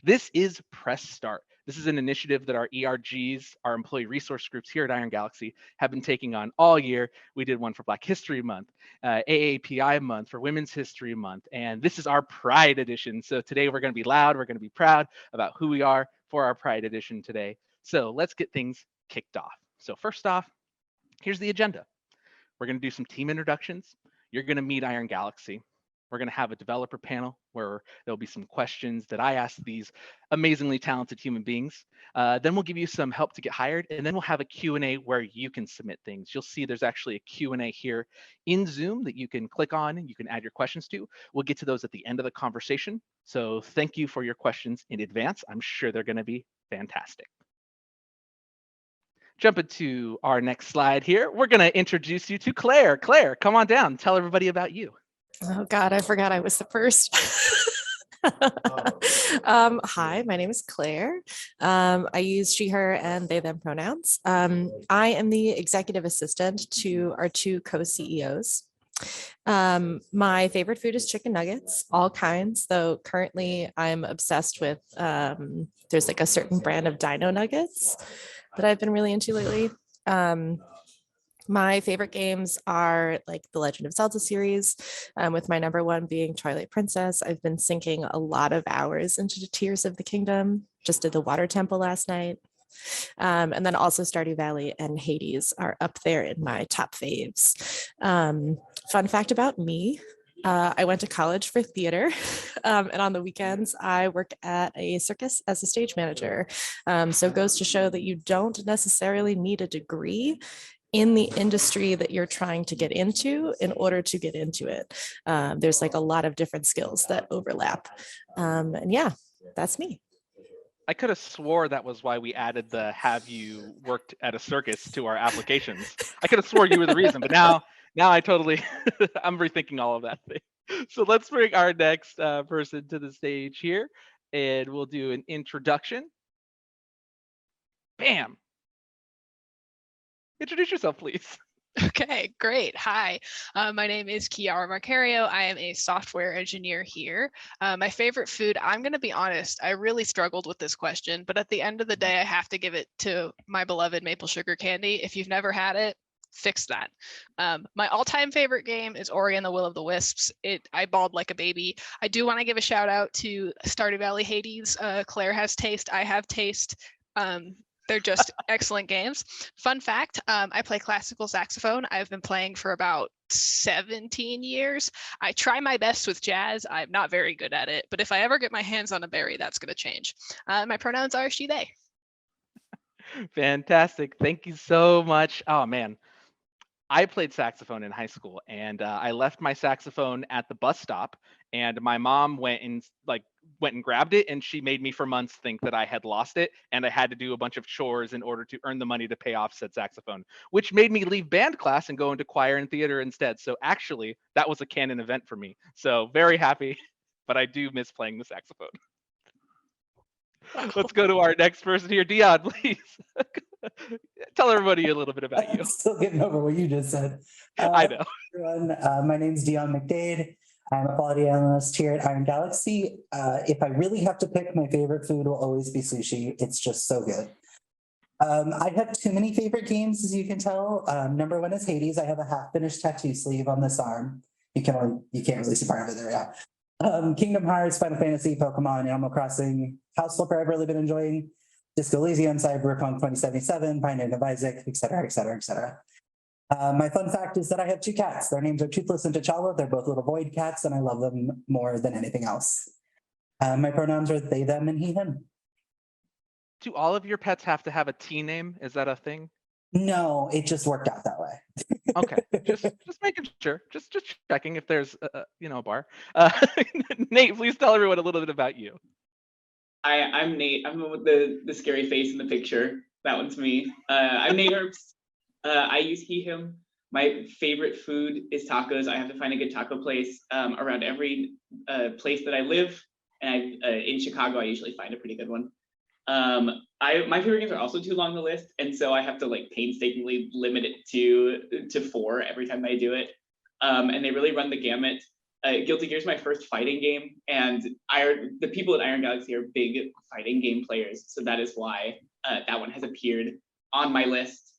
This is Press Start. This is an initiative that our ERGs, our employee resource groups here at Iron Galaxy, have been taking on all year. We did one for Black History Month, AAPI Month, for Women's History Month, and this is our Pride Edition. So today we're going to be loud, we're going to be proud about who we are for our Pride Edition today. So let's get things kicked off. So first off, here's the agenda. We're going to do some team introductions. You're going to meet Iron Galaxy. We're going to have a developer panel where there'll be some questions that I ask these amazingly talented human beings. Then we'll give you some help to get hired, and then we'll have a Q&A where you can submit things. You'll see there's actually a Q&A here in Zoom that you can click on and you can add your questions to. We'll get to those at the end of the conversation. So thank you for your questions in advance. I'm sure they're going to be fantastic. Jumping to our next slide here, we're going to introduce you to Claire. Claire, come on down. Tell everybody about you. Oh, God, I forgot I was the first. Hi, my name is Claire. I use she, her, and they, them pronouns. I am the executive assistant to our two co-CEOs. My favorite food is chicken nuggets, all kinds, though currently I'm obsessed with, there's like a certain brand of dino nuggets that I've been really into lately. My favorite games are like the Legend of Zelda series, with my number one being Twilight Princess. I've been sinking a lot of hours into the Tears of the Kingdom, just did the Water Temple last night. And then also Stardew Valley and Hades are up there in my top faves. Fun fact about me, I went to college for theater, and on the weekends, I work at a circus as a stage manager. So it goes to show that you don't necessarily need a degree in the industry that you're trying to get into in order to get into it. There's like a lot of different skills that overlap. And yeah, that's me. I could have swore that was why we added the "have you worked at a circus" to our applications. I could have swore you were the reason, but now I totally, I'm rethinking all of that thing. So let's bring our next person to the stage here, and we'll do an introduction. Bam. Introduce yourself, please. Okay, great. Hi, my name is Chiara Marcario. I am a software engineer here. My favorite food, I'm going to be honest, I really struggled with this question, but at the end of the day, I have to give it to my beloved maple sugar candy. If you've never had it, fix that. My all-time favorite game is Ori and the Will of the Wisps. I bawled like a baby. I do want to give a shout out to Stardew Valley Hades. Claire has taste, I have taste. They're just excellent games. Fun fact, I play classical saxophone. I've been playing for about 17 years. I try my best with jazz. I'm not very good at it, but if I ever get my hands on a berry, that's going to change. My pronouns are she, they. Fantastic. Thank you so much. Oh, man. I played saxophone in high school, and I left my saxophone at the bus stop, and my mom went and grabbed it, and she made me for months think that I had lost it, and I had to do a bunch of chores in order to earn the money to pay off said saxophone, which made me leave band class and go into choir and theater instead. So actually, that was a canon event for me. So very happy, but I do miss playing the saxophone. Let's go to our next person here. Dion, please. Tell everybody a little bit about you. I'm still getting over what you just said. I know. Everyone, my name is Dion McDade. I'm a quality analyst here at Iron Galaxy. If I really have to pick, my favorite food will always be sushi. It's just so good. I have too many favorite games, as you can tell. Number one is Hades. I have a half-finished tattoo sleeve on this arm. You can't really see part of it there, yeah. Kingdom Hearts, Final Fantasy, Pokemon, Animal Crossing, House Flipper I've really been enjoying, Disco Elysium, Cyberpunk 2077, Binding of Isaac, etc., etc., etc. My fun fact is that I have two cats. Their names are Toothless and T'Challa. They're both little void cats, and I love them more than anything else. My pronouns are they, them, and he, him. Do all of your pets have to have a T name? Is that a thing? No, it just worked out that way. Okay, just making sure, just checking if there's a bar. Nate, please tell everyone a little bit about you. I'm Nate. I'm the one with the scary face in the picture. That one's me. I'm Nate Herbst. I use he, him. My favorite food is tacos. I have to find a good taco place around every place that I live. And in Chicago, I usually find a pretty good one. My favorite games are also too long to list, and so I have to painstakingly limit it to 4 every time I do it. And they really run the gamut Guilty Gear is my first fighting game, and the people at Iron Galaxy are big fighting game players, so that is why that one has appeared on my list.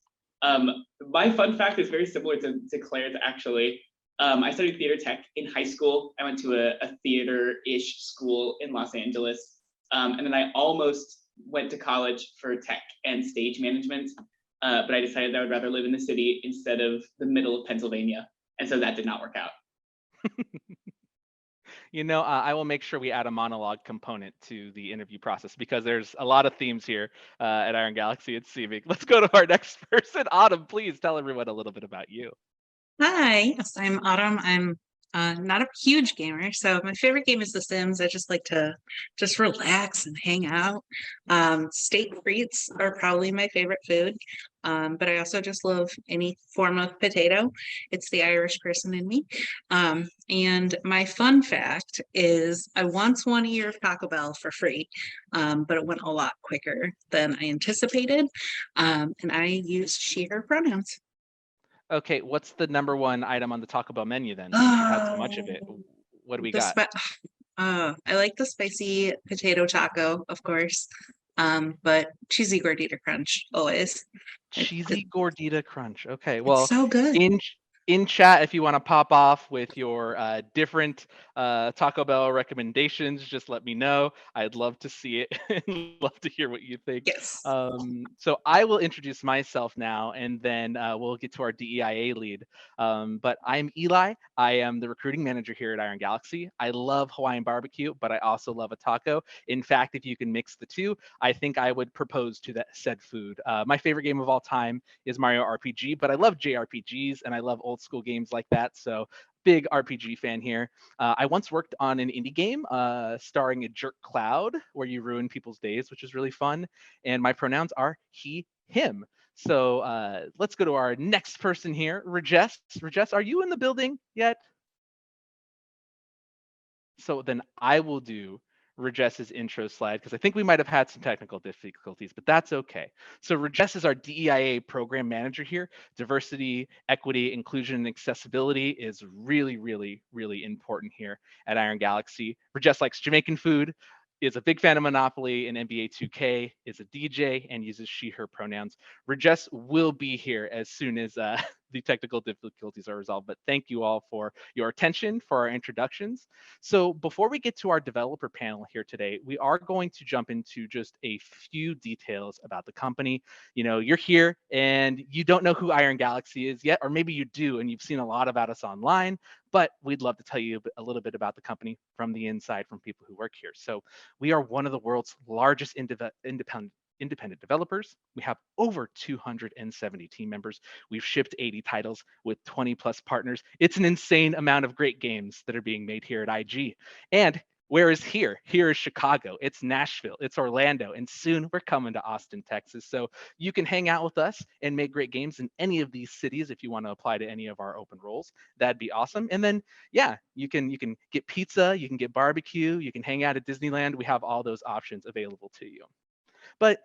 My fun fact is very similar to Claire's, actually. I studied theater tech in high school. I went to a theater-ish school in Los Angeles, and then I almost went to college for tech and stage management, but I decided I would rather live in the city instead of the middle of Pennsylvania, and so that did not work out. I will make sure we add a monologue component to the interview process because there's a lot of themes here at Iron Galaxy, it's seeming. Let's go to our next person. Autumn, please tell everyone a little bit about you. Hi, yes, I'm Autumn. I'm not a huge gamer, so my favorite game is The Sims. I just like to just relax and hang out. Steak frites are probably my favorite food, but I also just love any form of potato. It's the Irish person in me. And my fun fact is I once won a year of Taco Bell for free, but it went a lot quicker than I anticipated. And I used she, her pronouns. Okay, what's the number one item on the Taco Bell menu then? Since you've had so much of it, what do we got? I like the spicy potato taco, of course, but cheesy gordita crunch always. Cheesy gordita crunch. Okay, It's well, so good. in chat, if you want to pop off with your different Taco Bell recommendations, just let me know. I'd love to see it and love to hear what you think. Yes. So I will introduce myself now, and then we'll get to our DEIA lead. But I'm Eli. I am the recruiting manager here at Iron Galaxy. I love Hawaiian barbecue, but I also love a taco. In fact, if you can mix the two, I think I would propose to that said food. My favorite game of all time is Mario RPG, but I love JRPGs and I love old school games like that. So big RPG fan here. I once worked on an indie game starring a jerk cloud where you ruin people's days, which is really fun. And my pronouns are he, him. So let's go to our next person here, Rejess. Rejess, are you in the building yet? So then I will do Rejess's intro slide because I think we might have had some technical difficulties, but that's okay. So Rejess is our DEIA program manager here. Diversity, equity, inclusion, and accessibility is really, really, really important here at Iron Galaxy. Rejess likes Jamaican food, is a big fan of Monopoly and NBA 2K, is a DJ, and uses she, her pronouns. Rejess will be here as soon as the technical difficulties are resolved, but thank you all for your attention, for our introductions. So before we get to our developer panel here today, we are going to jump into just a few details about the company. You're here and you don't know who Iron Galaxy is yet, or maybe you do and you've seen a lot about us online, but we'd love to tell you a little bit about the company from the inside from people who work here. So we are one of the world's largest independent developers. We have over 270 team members. We've shipped 80 titles with 20 plus partners. It's an insane amount of great games that are being made here at IG. And where is here? Here is Chicago. It's Nashville. It's Orlando. And soon we're coming to Austin, Texas. So you can hang out with us and make great games in any of these cities if you want to apply to any of our open roles. That'd be awesome. And then, yeah, you can get pizza, you can get barbecue, you can hang out at Disneyland. We have all those options available to you. But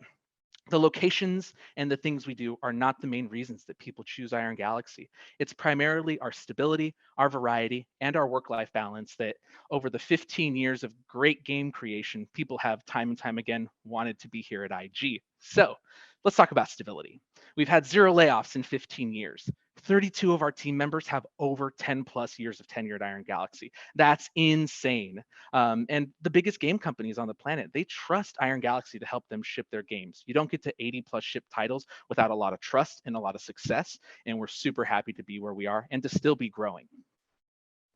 the locations and the things we do are not the main reasons that people choose Iron Galaxy. It's primarily our stability, our variety, and our work-life balance that over the 15 years of great game creation, people have time and time again wanted to be here at IG. So let's talk about stability. We've had 0 layoffs in 15 years. 32 of our team members have over 10 plus years of tenure at Iron Galaxy. That's insane. And the biggest game companies on the planet, they trust Iron Galaxy to help them ship their games. You don't get to 80 plus shipped titles without a lot of trust and a lot of success. And we're super happy to be where we are and to still be growing.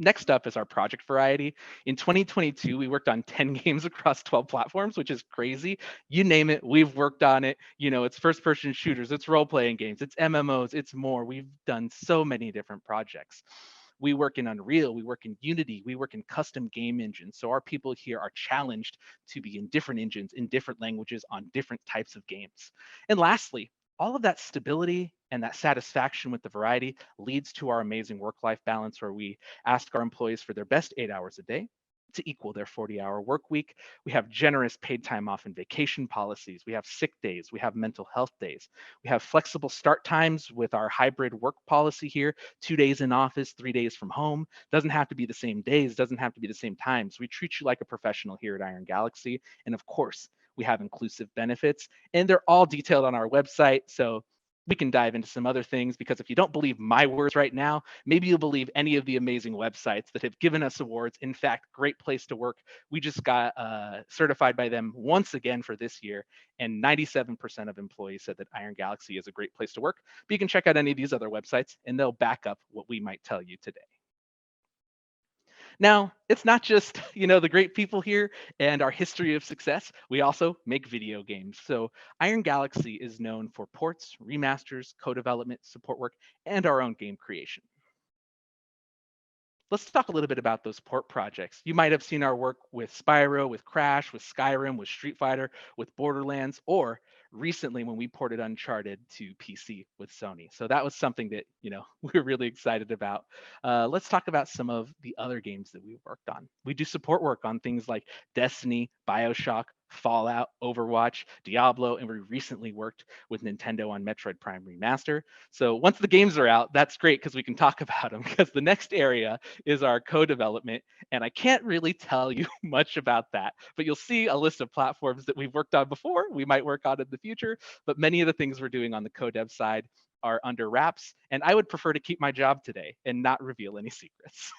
Next up is our project variety. In 2022, we worked on 10 games across 12 platforms, which is crazy. You name it, we've worked on it. It's first-person shooters, it's role-playing games, it's MMOs, it's more. We've done so many different projects. We work in Unreal, we work in Unity, we work in custom game engines. So our people here are challenged to be in different engines, in different languages, on different types of games. And lastly, all of that stability and that satisfaction with the variety leads to our amazing work-life balance where we ask our employees for their best 8 hours a day. to equal their 40-hour work week. We have generous paid time off and vacation policies. We have sick days. We have mental health days. We have flexible start times with our hybrid work policy here, 2 days in office, 3 days from home. Doesn't have to be the same days, doesn't have to be the same times. We treat you like a professional here at Iron Galaxy. And of course, we have inclusive benefits, and they're all detailed on our website. So we can dive into some other things, because if you don't believe my words right now, maybe you'll believe any of the amazing websites that have given us awards. In fact, Great Place to Work, we just got certified by them once again for this year, and 97% of employees said that Iron Galaxy is a great place to work. But you can check out any of these other websites, and they'll back up what we might tell you today. Now, it's not just, the great people here and our history of success. We also make video games. So Iron Galaxy is known for ports, remasters, co-development, support work, and our own game creation. Let's talk a little bit about those port projects. You might have seen our work with Spyro, with Crash, with Skyrim, with Street Fighter, with Borderlands, or recently when we ported Uncharted to PC with Sony. So that was something that, we were really excited about. Let's talk about some of the other games that we've worked on. We do support work on things like Destiny, BioShock, Fallout, Overwatch, Diablo, and we recently worked with Nintendo on Metroid Prime Remaster. So once the games are out, that's great because we can talk about them, because the next area is our co-development, and I can't really tell you much about that, but you'll see a list of platforms that we've worked on before, we might work on in the future, but many of the things we're doing on the co-dev side are under wraps, and I would prefer to keep my job today and not reveal any secrets.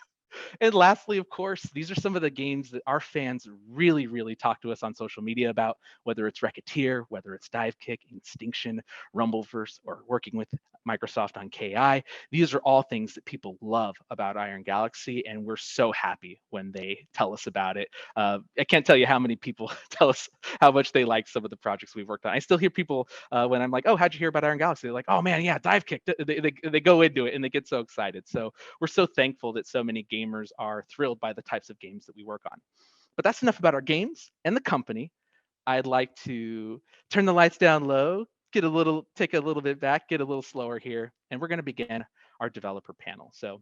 And lastly, of course, these are some of the games that our fans really, really talk to us on social media about, whether it's Racketeer, whether it's Divekick, Instinction, Rumbleverse, or working with Microsoft on KI. These are all things that people love about Iron Galaxy, and we're so happy when they tell us about it. I can't tell you how many people tell us how much they like some of the projects we've worked on. I still hear people when I'm like, oh, how'd you hear about Iron Galaxy? They're like, oh man, yeah, Divekick. They go into it and they get so excited. So we're so thankful that so many gamers are thrilled by the types of games that we work on. But that's enough about our games and the company. I'd like to turn the lights down low, take a little bit back, get a little slower here, and we're going to begin our developer panel. So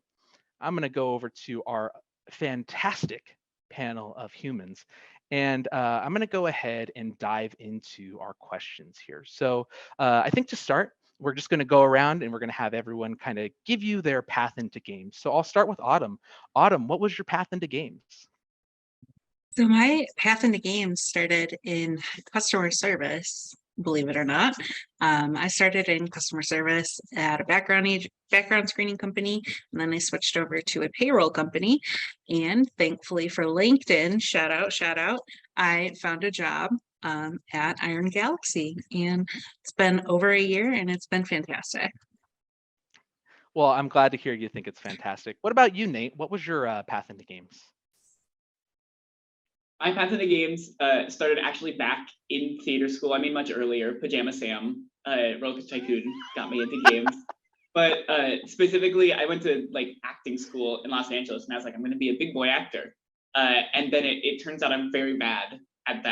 I'm going to go over to our fantastic panel of humans, and I'm going to go ahead and dive into our questions here. So I think to start, we're just going to go around and we're going to have everyone kind of give you their path into games. So I'll start with Autumn. Autumn, what was your path into games? So my path into games started in customer service, believe it or not. I started in customer service at a background screening company, and then I switched over to a payroll company. And thankfully for LinkedIn, shout out, I found a job at Iron Galaxy, and it's been over a year and it's been fantastic. Well, I'm glad to hear you think it's fantastic. What about you, Nate? What was your path into games? My path into games started actually back in theater school. I mean, much earlier. Pajama Sam, Roller Coaster Tycoon got me into games. But specifically, I went to acting school in Los Angeles, and I was like, I'm going to be a big boy actor. And then it turns out I'm very bad at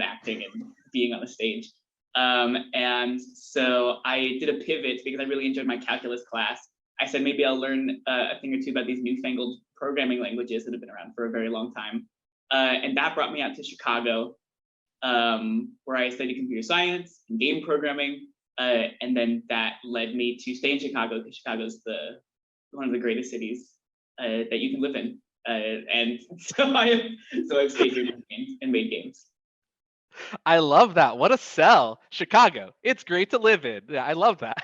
acting and being on the stage. And so I did a pivot because I really enjoyed my calculus class. I said maybe I'll learn a thing or two about these newfangled programming languages that have been around for a very long time. And that brought me out to Chicago, where I studied computer science and game programming. And then that led me to stay in Chicago, because Chicago's one of the greatest cities that you can live in. And so I've stayed here and made games. I love that. What a sell. Chicago. It's great to live in. Yeah, I love that.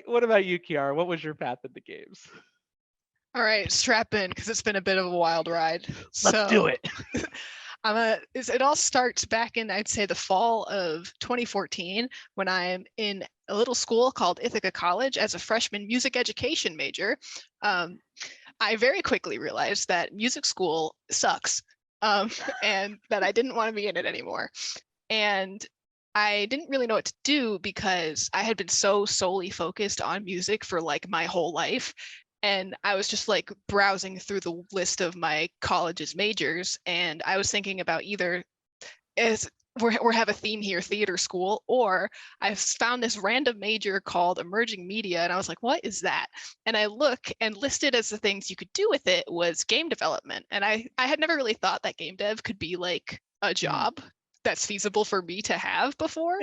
What about you, Chiara? What was your path into games? All right, strap in, because it's been a bit of a wild ride. Let's do it. It all starts back in, I'd say, the fall of 2014, when I'm in a little school called Ithaca College as a freshman music education major. I very quickly realized that music school sucks, and that I didn't want to be in it anymore. And I didn't really know what to do, because I had been so solely focused on music for my whole life. And I was just browsing through the list of my college's majors, and I was thinking about either, as we have a theme here, theater school, or I found this random major called emerging media, and I was like, what is that? And I look, and listed as the things you could do with it was game development. And I had never really thought that game dev could be like a job that's feasible for me to have before.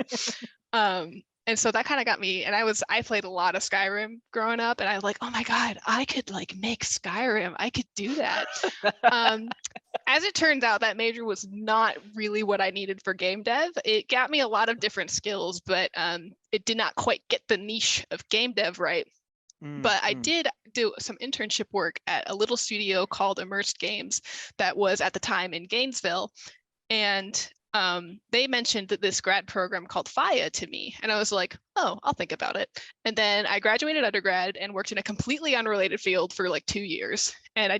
And so that kind of got me, and I played a lot of Skyrim growing up, and I was like, oh my God, I could like make Skyrim. I could do that. As it turns out, that major was not really what I needed for game dev. It got me a lot of different skills, but it did not quite get the niche of game dev right. But I did do some internship work at a little studio called Immersed Games that was at the time in Gainesville. And they mentioned that this grad program called FIA to me. And I was like, oh, I'll think about it. And then I graduated undergrad and worked in a completely unrelated field for like 2 years. And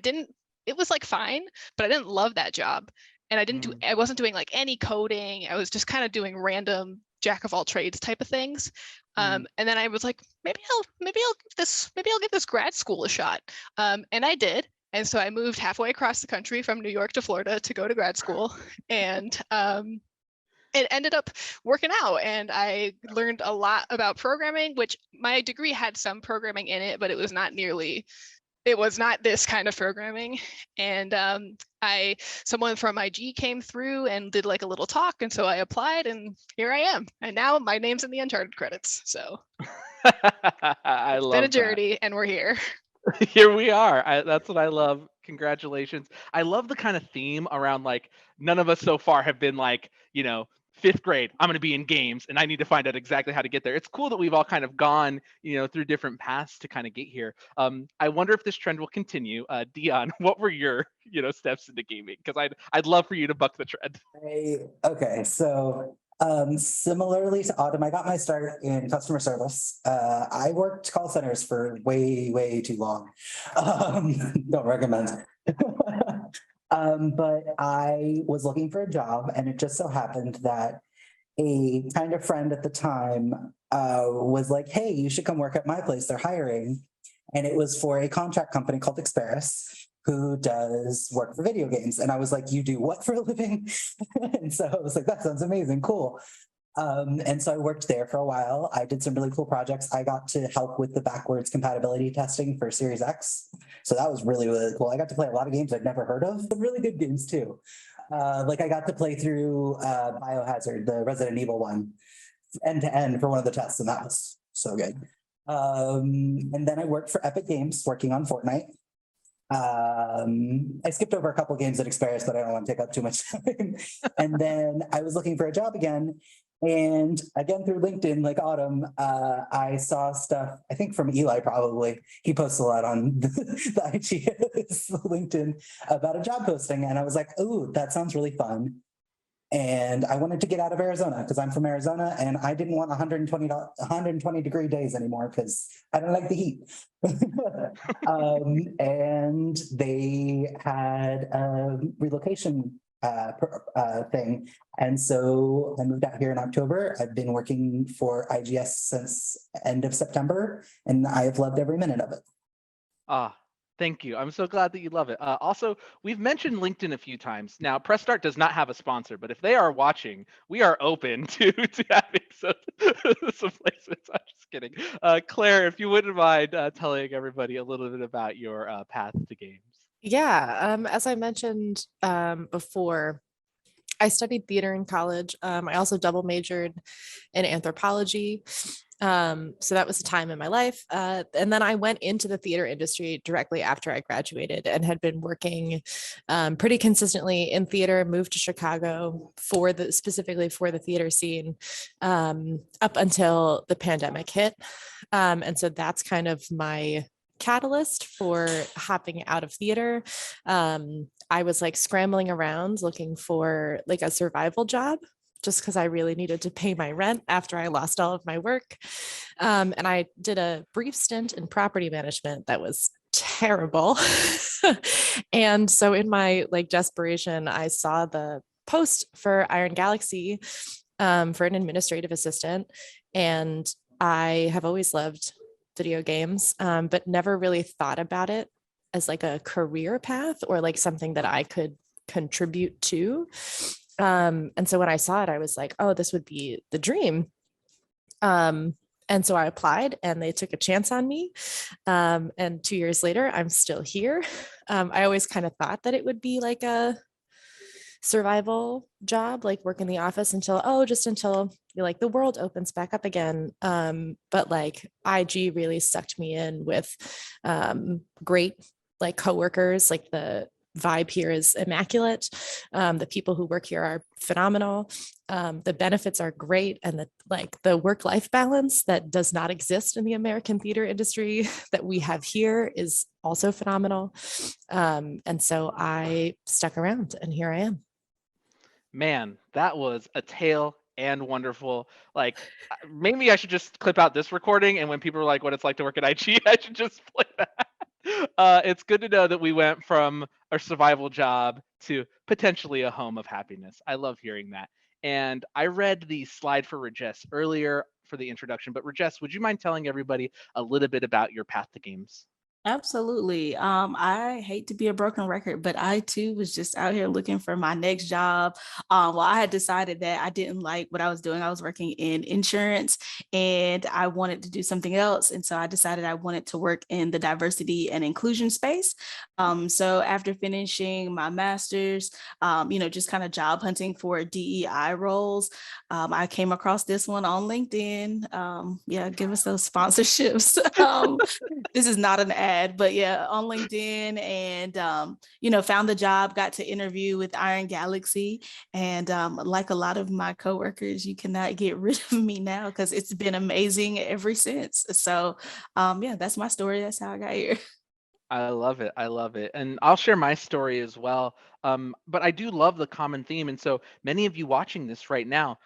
it was like fine, but I didn't love that job. And I wasn't doing like any coding. I was just kind of doing random jack of all trades type of things. And then I was like, maybe I'll give this grad school a shot. And I did. And so I moved halfway across the country from New York to Florida to go to grad school. And it ended up working out, and I learned a lot about programming, which my degree had some programming in it, but it was not this kind of programming. And someone from IG came through and did like a little talk, and so I applied, and here I am. And now my name's in the Uncharted credits. So it's been a journey, and we're here. Here we are. That's what I love. Congratulations. I love the kind of theme around like none of us so far have been like, 5th grade, I'm going to be in games and I need to find out exactly how to get there. It's cool that we've all kind of gone, through different paths to kind of get here. I wonder if this trend will continue. Dion, what were your, steps into gaming? Because I'd love for you to buck the trend. Okay, so similarly to Autumn, I got my start in customer service. I worked call centers for way too long. Don't recommend. But I was looking for a job, and it just so happened that a kind of friend at the time was like, hey, you should come work at my place. They're hiring. And it was for a contract company called Experis, who does work for video games. And I was like, you do what for a living? And so I was like, that sounds amazing, cool. And so I worked there for a while. I did some really cool projects. I got to help with the backwards compatibility testing for Series X. So that was really cool. I got to play a lot of games I'd never heard of, but really good games too. Like I got to play through Biohazard, the Resident Evil one, end to end for one of the tests, and that was so good. And then I worked for Epic Games, working on Fortnite. I skipped over a couple games at Experis, but I don't want to take up too much time. And then I was looking for a job again. And again, through LinkedIn, like Autumn, I saw stuff, I think from Eli probably. He posts a lot on the IGS LinkedIn about a job posting. And I was like, ooh, that sounds really fun. And I wanted to get out of Arizona because I'm from Arizona, and I didn't want 120 degree days anymore because I don't like the heat. And they had a relocation thing. And so I moved out here in October. I've been working for IGS since end of September, and I have loved every minute of it. Thank you. I'm so glad that you love it. Also, we've mentioned LinkedIn a few times. Now, Press Start does not have a sponsor, but if they are watching, we are open to having some placements. I'm just kidding. Claire, if you wouldn't mind telling everybody a little bit about your path to games. Yeah, as I mentioned before, I studied theater in college. I also double majored in anthropology. So that was a time in my life. And then I went into the theater industry directly after I graduated and had been working pretty consistently in theater, moved to Chicago specifically for the theater scene up until the pandemic hit. And so that's kind of my catalyst for hopping out of theater. I was like scrambling around looking for like a survival job, just because I really needed to pay my rent after I lost all of my work. And I did a brief stint in property management that was terrible. And so in my like desperation, I saw the post for Iron Galaxy for an administrative assistant. And I have always loved video games, but never really thought about it as like a career path or like something that I could contribute to. And so when I saw it, I was like, oh, this would be the dream. And so I applied and they took a chance on me. And 2 years later, I'm still here. I always kind of thought that it would be like a survival job, like work in the office until like the world opens back up again. But like IG really sucked me in with great like coworkers. Like the vibe here is immaculate. The people who work here are phenomenal. The benefits are great, and the work-life balance that does not exist in the American theater industry that we have here is also phenomenal. And so I stuck around, and here I am. Man, that was a tale and wonderful. Like, maybe I should just clip out this recording, and when people are like, "What it's like to work at IG," I should just play that. It's good to know that we went from a survival job to potentially a home of happiness. I love hearing that. And I read the slide for Rejess earlier for the introduction, but Rejess, would you mind telling everybody a little bit about your path to games? Absolutely. I hate to be a broken record, but I too was just out here looking for my next job. Well, I had decided that I didn't like what I was doing. I was working in insurance and I wanted to do something else. And so I decided I wanted to work in the diversity and inclusion space. So after finishing my master's, just kind of job hunting for DEI roles, I came across this one on LinkedIn. Yeah, give us those sponsorships. This is not an ad, but yeah, on LinkedIn, and found the job, got to interview with Iron Galaxy, and like a lot of my coworkers, you cannot get rid of me now because it's been amazing ever since. So yeah, that's my story. That's how I got here. I love it. I love it. And I'll share my story as well. But I do love the common theme. And so many of you watching this right now,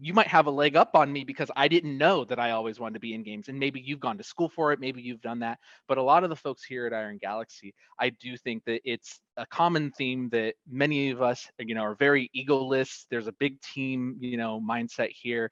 you might have a leg up on me because I didn't know that I always wanted to be in games. And maybe you've gone to school for it. Maybe you've done that. But a lot of the folks here at Iron Galaxy, I do think that it's a common theme that many of us, are very egoless. There's a big team, mindset here.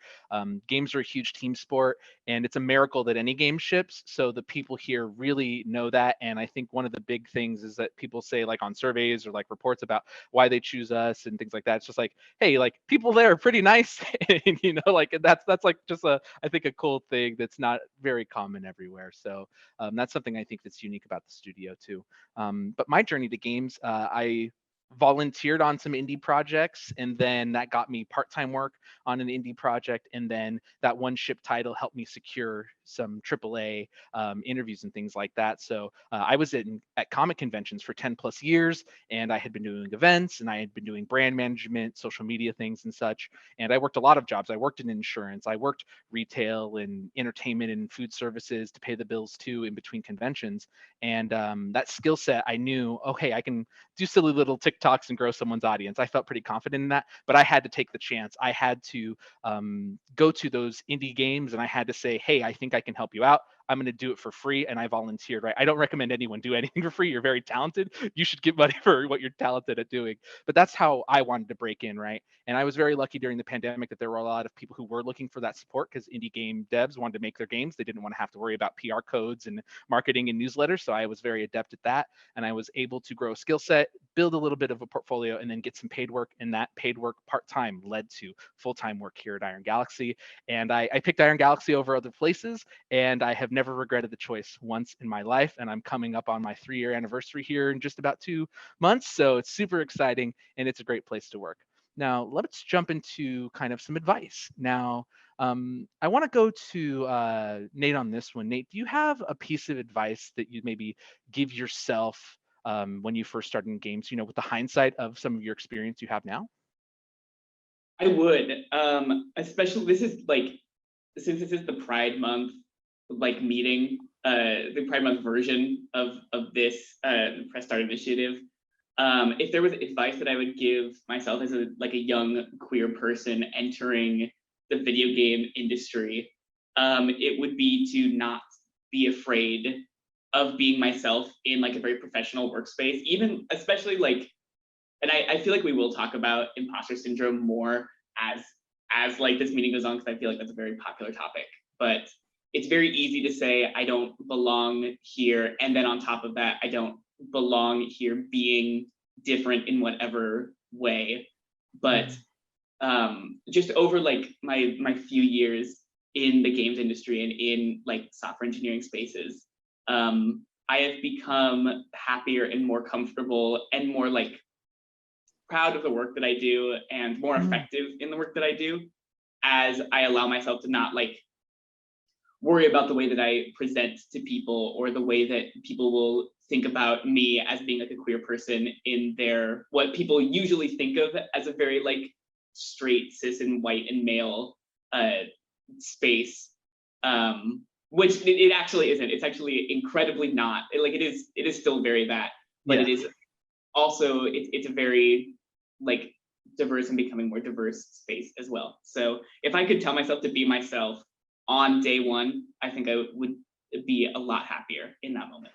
Games are a huge team sport, and it's a miracle that any game ships. So the people here really know that. And I think one of the big things is that people say, like on surveys or like reports about why they choose us and things like that. It's just like, hey, like people there are pretty nice, and like that's like just I think a cool thing that's not very common everywhere. So that's something I think that's unique about the studio too. But my journey to games, I volunteered on some indie projects, and then that got me part-time work on an indie project, and then that one ship title helped me secure some AAA interviews and things like that. So I was at comic conventions for 10 plus years, and I had been doing events, and I had been doing brand management, social media things and such. And I worked a lot of jobs. I worked in insurance, I worked retail and entertainment and food services to pay the bills too in between conventions. And that skill set, I knew, okay, I can do silly little TikToks and grow someone's audience. I felt pretty confident in that, but I had to take the chance. I had to go to those indie games, and I had to say, hey, I think I can help you out. I'm going to do it for free. And I volunteered, right? I don't recommend anyone do anything for free. You're very talented. You should get money for what you're talented at doing. But that's how I wanted to break in, right? And I was very lucky during the pandemic that there were a lot of people who were looking for that support because indie game devs wanted to make their games. They didn't want to have to worry about PR codes and marketing and newsletters. So I was very adept at that. And I was able to grow a skill set, build a little bit of a portfolio, and then get some paid work. And that paid work part-time led to full-time work here at Iron Galaxy. And I picked Iron Galaxy over other places, and I have never regretted the choice once in my life. And I'm coming up on my 3-year anniversary here in just about 2 months. So it's super exciting, and it's a great place to work. Now, let's jump into kind of some advice. Now, I want to go to Nate on this one. Nate, do you have a piece of advice that you maybe give yourself when you first started in games, with the hindsight of some of your experience you have now? I would, especially since this is the Pride Month meeting, the Pride Month version of this Press Start initiative. If there was advice that I would give myself as a young queer person entering the video game industry, it would be to not be afraid of being myself in a very professional workspace, even especially and I feel like we will talk about imposter syndrome more as this meeting goes on, because I feel like that's a very popular topic. But it's very easy to say I don't belong here, and then on top of that, I don't belong here being different in whatever way. But just over like my few years in the games industry and in like software engineering spaces, I have become happier and more comfortable and more like proud of the work that I do and more effective in the work that I do, as I allow myself to not like worry about the way that I present to people or the way that people will think about me as being like a queer person in their, what people usually think of as a very like straight, cis and white and male space, which it actually isn't. It's actually incredibly not. It is still very that, but it is also, it's a very like diverse and becoming more diverse space as well. So if I could tell myself to be myself on day one, I think I would be a lot happier in that moment.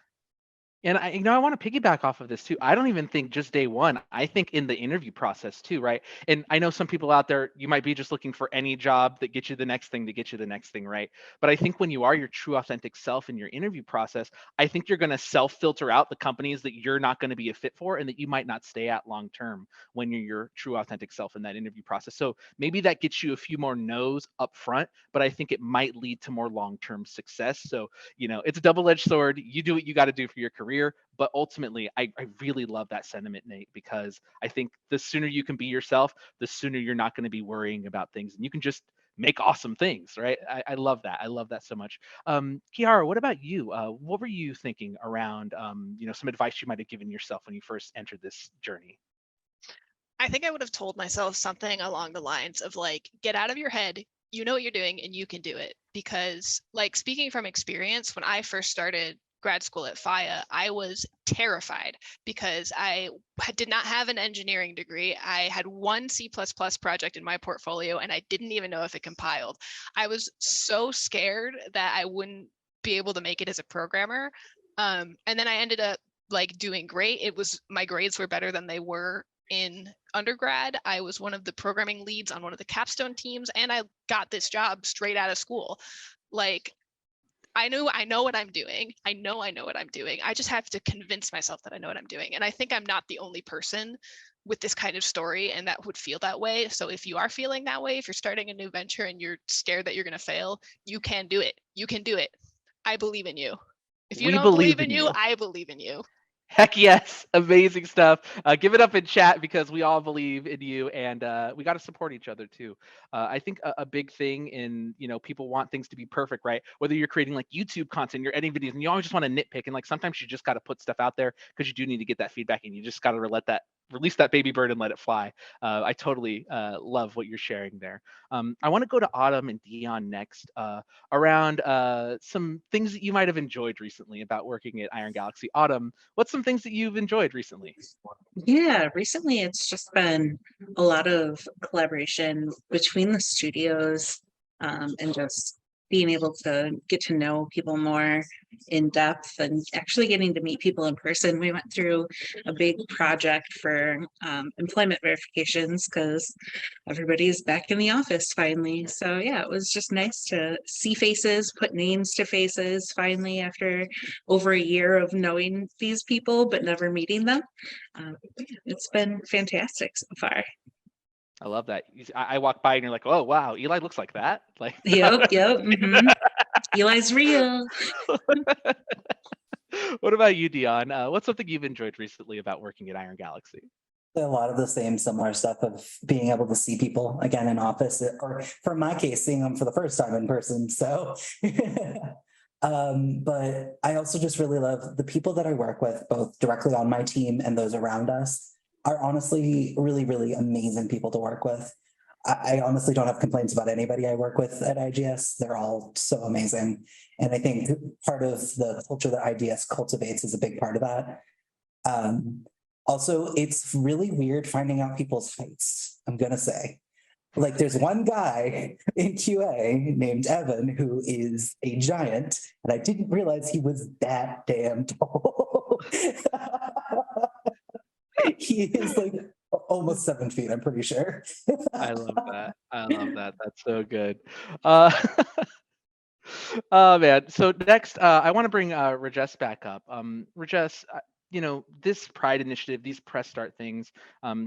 And I want to piggyback off of this too. I don't even think just day one. I think in the interview process too, right? And I know some people out there, you might be just looking for any job that gets you the next thing, to get you the next thing, right? But I think when you are your true authentic self in your interview process, I think you're going to self-filter out the companies that you're not going to be a fit for and that you might not stay at long term when you're your true authentic self in that interview process. So maybe that gets you a few more no's up front, but I think it might lead to more long-term success. So, it's a double-edged sword. You do what you got to do for your career. But ultimately, I really love that sentiment, Nate, because I think the sooner you can be yourself, the sooner you're not going to be worrying about things, and you can just make awesome things, right? I love that. I love that so much. Chiara, what about you? What were you thinking around, some advice you might have given yourself when you first entered this journey? I think I would have told myself something along the lines of like, get out of your head, you know what you're doing and you can do it. Because like speaking from experience, when I first started grad school at FIA, I was terrified because I did not have an engineering degree. I had one C++ project in my portfolio and I didn't even know if it compiled. I was so scared that I wouldn't be able to make it as a programmer. And then I ended up like doing great. My grades were better than they were in undergrad. I was one of the programming leads on one of the capstone teams, and I got this job straight out of school. Like, I know what I'm doing. I know what I'm doing. I just have to convince myself that I know what I'm doing. And I think I'm not the only person with this kind of story and that would feel that way. So if you are feeling that way, if you're starting a new venture and you're scared that you're going to fail, you can do it. You can do it. I believe in you. If you don't believe in you, I believe in you. Heck yes, amazing stuff. Give it up in chat because we all believe in you, and we got to support each other too. I think a big thing in, people want things to be perfect, right? Whether you're creating like YouTube content, you're editing videos, and you always just want to nitpick, and like sometimes you just got to put stuff out there because you do need to get that feedback, and you just got to release that baby bird and let it fly. I totally love what you're sharing there. I want to go to Autumn and Dion next around some things that you might have enjoyed recently about working at Iron Galaxy. Autumn, what's some things that you've enjoyed recently? Yeah, recently it's just been a lot of collaboration between the studios, and just being able to get to know people more in depth and actually getting to meet people in person. We went through a big project for employment verifications because everybody's back in the office finally. So yeah, it was just nice to see faces, put names to faces finally after over a year of knowing these people but never meeting them. It's been fantastic so far. I love that. I walk by and you're like, oh wow, Eli looks like that. Like, Yep. Eli's real. What about you, Dion? What's something you've enjoyed recently about working at Iron Galaxy? A lot of the same similar stuff of being able to see people again in office, or for my case, seeing them for the first time in person. So, but I also just really love the people that I work with, both directly on my team and those around us, are honestly really, really amazing people to work with. I honestly don't have complaints about anybody I work with at IGS. They're all so amazing. And I think part of the culture that IGS cultivates is a big part of that. Also, it's really weird finding out people's heights, I'm going to say. Like, there's one guy in QA named Evan who is a giant, and I didn't realize he was that damn tall. He is like almost 7 feet, I'm pretty sure. I love that. I love that. That's so good. Oh man. So next, I want to bring Rejess back up. Rejess, this Pride initiative, these press start things,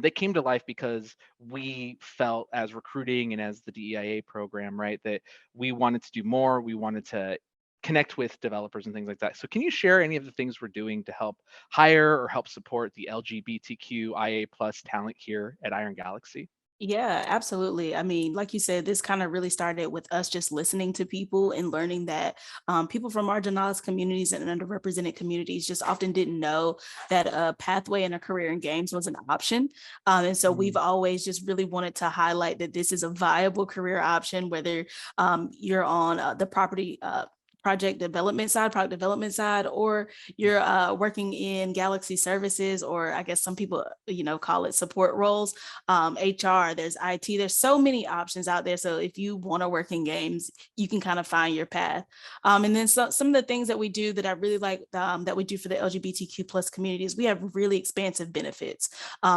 they came to life because we felt as recruiting and as the DEIA program, right, that we wanted to do more. We wanted to connect with developers and things like that. So can you share any of the things we're doing to help hire or help support the LGBTQ IA plus talent here at Iron Galaxy? Yeah, absolutely. I mean, like you said, this kind of really started with us just listening to people and learning that people from marginalized communities and underrepresented communities just often didn't know that a pathway and a career in games was an option. And so we've always just really wanted to highlight that this is a viable career option, whether you're on the product development side, or you're working in Galaxy services, or I guess some people, call it support roles, HR, there's IT, there's so many options out there. So if you want to work in games, you can kind of find your path. And then some of the things that we do that I really like that we do for the LGBTQ plus communities, we have really expansive benefits.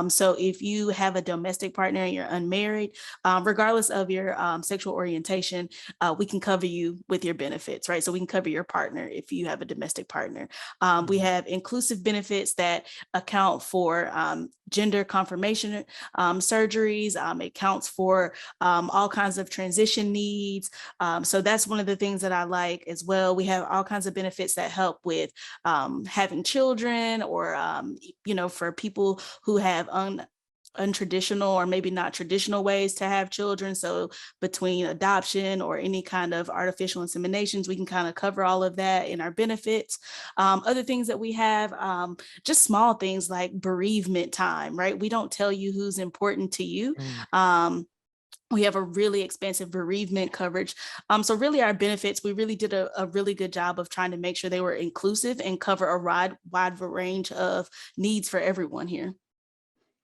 So if you have a domestic partner and you're unmarried, regardless of your sexual orientation, we can cover you with your benefits, right? So we can cover your partner if you have a domestic partner. We have inclusive benefits that account for gender confirmation surgeries. It counts for all kinds of transition needs. So that's one of the things that I like as well. We have all kinds of benefits that help with having children, or, for people who have untraditional or maybe not traditional ways to have children. So between adoption or any kind of artificial inseminations, we can kind of cover all of that in our benefits. Other things that we have, just small things like bereavement time, right? We don't tell you who's important to you. We have a really expansive bereavement coverage. So really our benefits, we really did a really good job of trying to make sure they were inclusive and cover a wide range of needs for everyone here.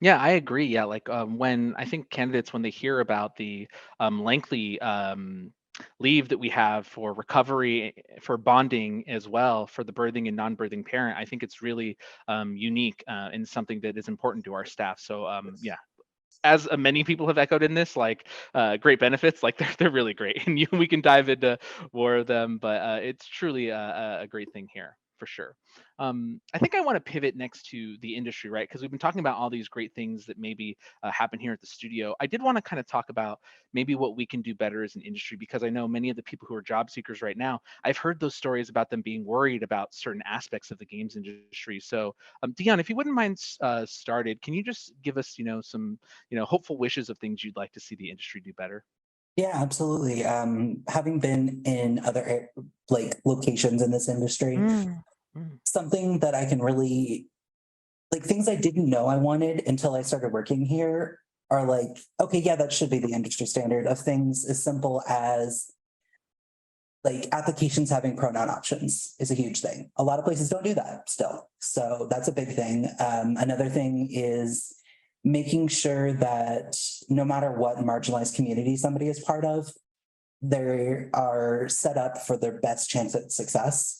Yeah, I agree. Yeah, like when I think candidates, when they hear about the lengthy leave that we have for recovery, for bonding as well, for the birthing and non-birthing parent, I think it's really unique and something that is important to our staff. So yeah, as many people have echoed in this, like great benefits, like they're really great, and we can dive into more of them, but it's truly a great thing here for sure. I think I want to pivot next to the industry, right? Because we've been talking about all these great things that maybe happen here at the studio. I did want to kind of talk about maybe what we can do better as an industry, because I know many of the people who are job seekers right now, I've heard those stories about them being worried about certain aspects of the games industry. So Dion, if you wouldn't mind started, can you just give us, some, hopeful wishes of things you'd like to see the industry do better? Yeah, absolutely. Having been in other locations in this industry, something that I can really things I didn't know I wanted until I started working here are like, okay, yeah, that should be the industry standard of things as simple as applications having pronoun options is a huge thing. A lot of places don't do that still. So that's a big thing. Another thing is making sure that no matter what marginalized community somebody is part of, they are set up for their best chance at success.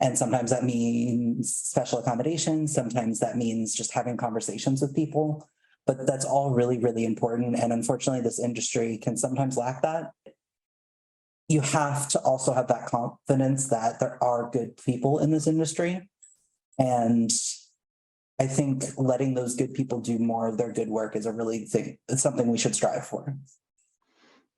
And sometimes that means special accommodations. Sometimes that means just having conversations with people. But that's all really, really important. And unfortunately, this industry can sometimes lack that. You have to also have that confidence that there are good people in this industry. And I think letting those good people do more of their good work is it's something we should strive for.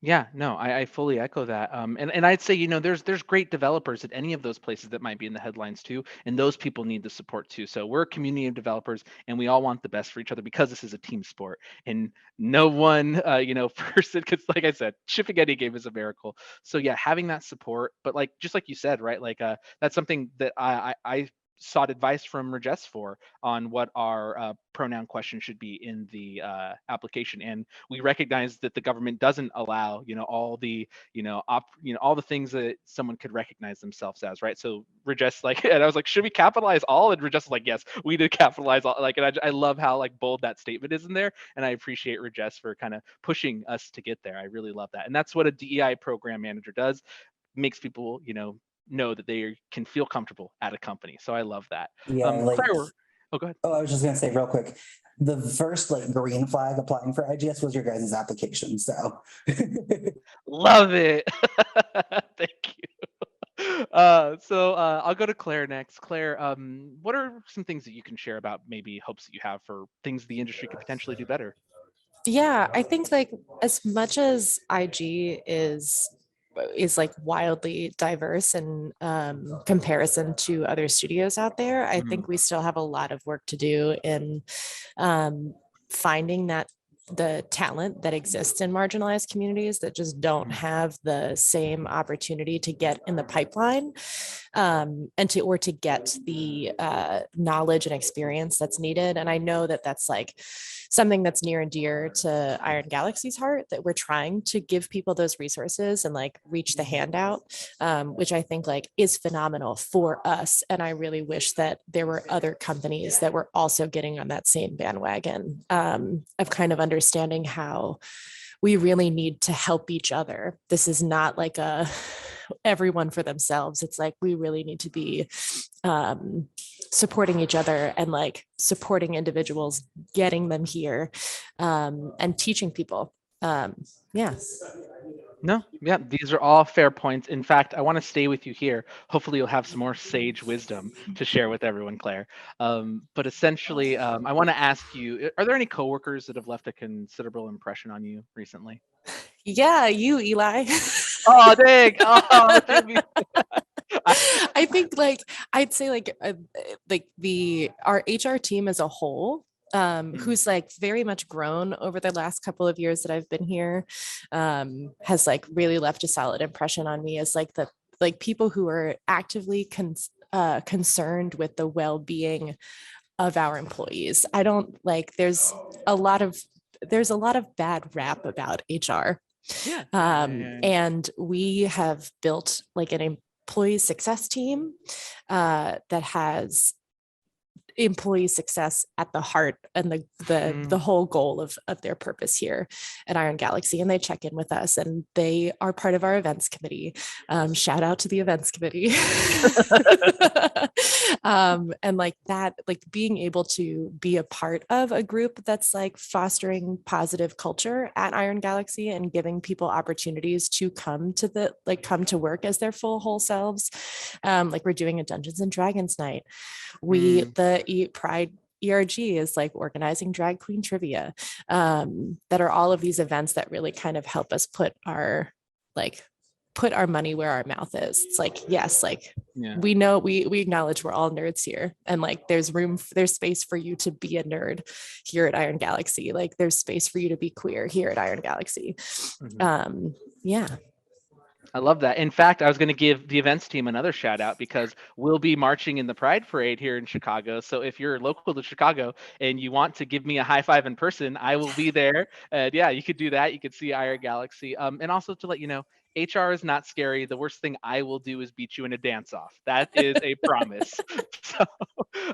Yeah, no, I fully echo that. And I'd say, there's great developers at any of those places that might be in the headlines too, and those people need the support too. So we're a community of developers, and we all want the best for each other because this is a team sport, and no one, person, because like I said, shipping any game is a miracle. So yeah, having that support, but just like you said, right? That's something that I sought advice from Rejess for on what our pronoun question should be in the application, and we recognize that the government doesn't allow all the all the things that someone could recognize themselves as, right? So Rejess and I was like, should we capitalize all? And Rejess was like, yes, we did capitalize all. And I love how bold that statement is in there, and I appreciate Rejess for kind of pushing us to get there. I really love that, and that's what a DEI program manager does, makes people know that they can feel comfortable at a company. So I love that. Yeah, Oh, go ahead. Oh, I was just gonna say real quick, the first green flag applying for IGS was your guys' application. So Love it. Thank you. I'll go to Claire next. Claire, what are some things that you can share about maybe hopes that you have for things the industry could potentially do better? Yeah, I think like as much as IG is like wildly diverse in comparison to other studios out there, I think we still have a lot of work to do in finding that the talent that exists in marginalized communities that just don't have the same opportunity to get in the pipeline and to get the knowledge and experience that's needed. And I know that that's like something that's near and dear to Iron Galaxy's heart, that we're trying to give people those resources and like reach the handout, which I think like is phenomenal for us. And I really wish that there were other companies that were also getting on that same bandwagon of kind of understanding how we really need to help each other. This is not like a everyone for themselves. It's like we really need to be supporting each other and like supporting individuals, getting them here and teaching people. Yeah. No, yeah, these are all fair points. In fact, I want to stay with you here. Hopefully, you'll have some more sage wisdom to share with everyone, Claire. But essentially, I want to ask you: are there any coworkers that have left a considerable impression on you recently? Yeah, you, Eli. Oh, dang! Oh, Jimmy. I think like I'd say like our HR team as a whole, who's like very much grown over the last couple of years that I've been here, has like really left a solid impression on me as like the people who are actively concerned with the well-being of our employees. I don't like there's a lot of bad rap about HR. Yeah. And we have built like an employee success team that has employee success at the heart and the whole goal of their purpose here at Iron Galaxy. And they check in with us and they are part of our events committee. Shout out to the events committee. And like that, like being able to be a part of a group that's like fostering positive culture at Iron Galaxy and giving people opportunities to come to work as their full whole selves. Like we're doing a Dungeons and Dragons night. The Pride ERG is like organizing drag queen trivia, that are all of these events that really kind of help us put our money where our mouth is. It's like, yes, like we know, we acknowledge we're all nerds here. And like, there's space for you to be a nerd here at Iron Galaxy. Like there's space for you to be queer here at Iron Galaxy. Yeah. I love that. In fact, I was going to give the events team another shout out because we'll be marching in the Pride Parade here in Chicago. So if you're local to Chicago and you want to give me a high five in person, I will be there. And yeah, you could do that. You could see Iron Galaxy. And also to let you know, HR is not scary. The worst thing I will do is beat you in a dance off. That is a promise. So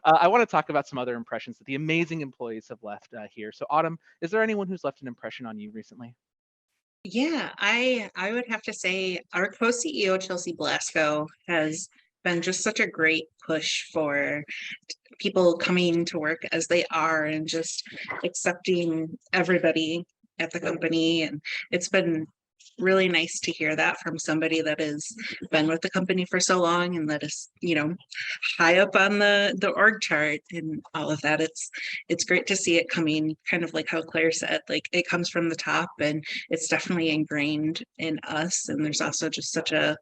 I want to talk about some other impressions that the amazing employees have left here. So Autumn, is there anyone who's left an impression on you recently? Yeah, I would have to say our co-CEO Chelsea Blasco has been just such a great push for people coming to work as they are and just accepting everybody at the company. And it's been really nice to hear that from somebody that has been with the company for so long and that is, high up on the org chart and all of that. It's great to see it coming, kind of like how Claire said, like it comes from the top and it's definitely ingrained in us. And there's also just such a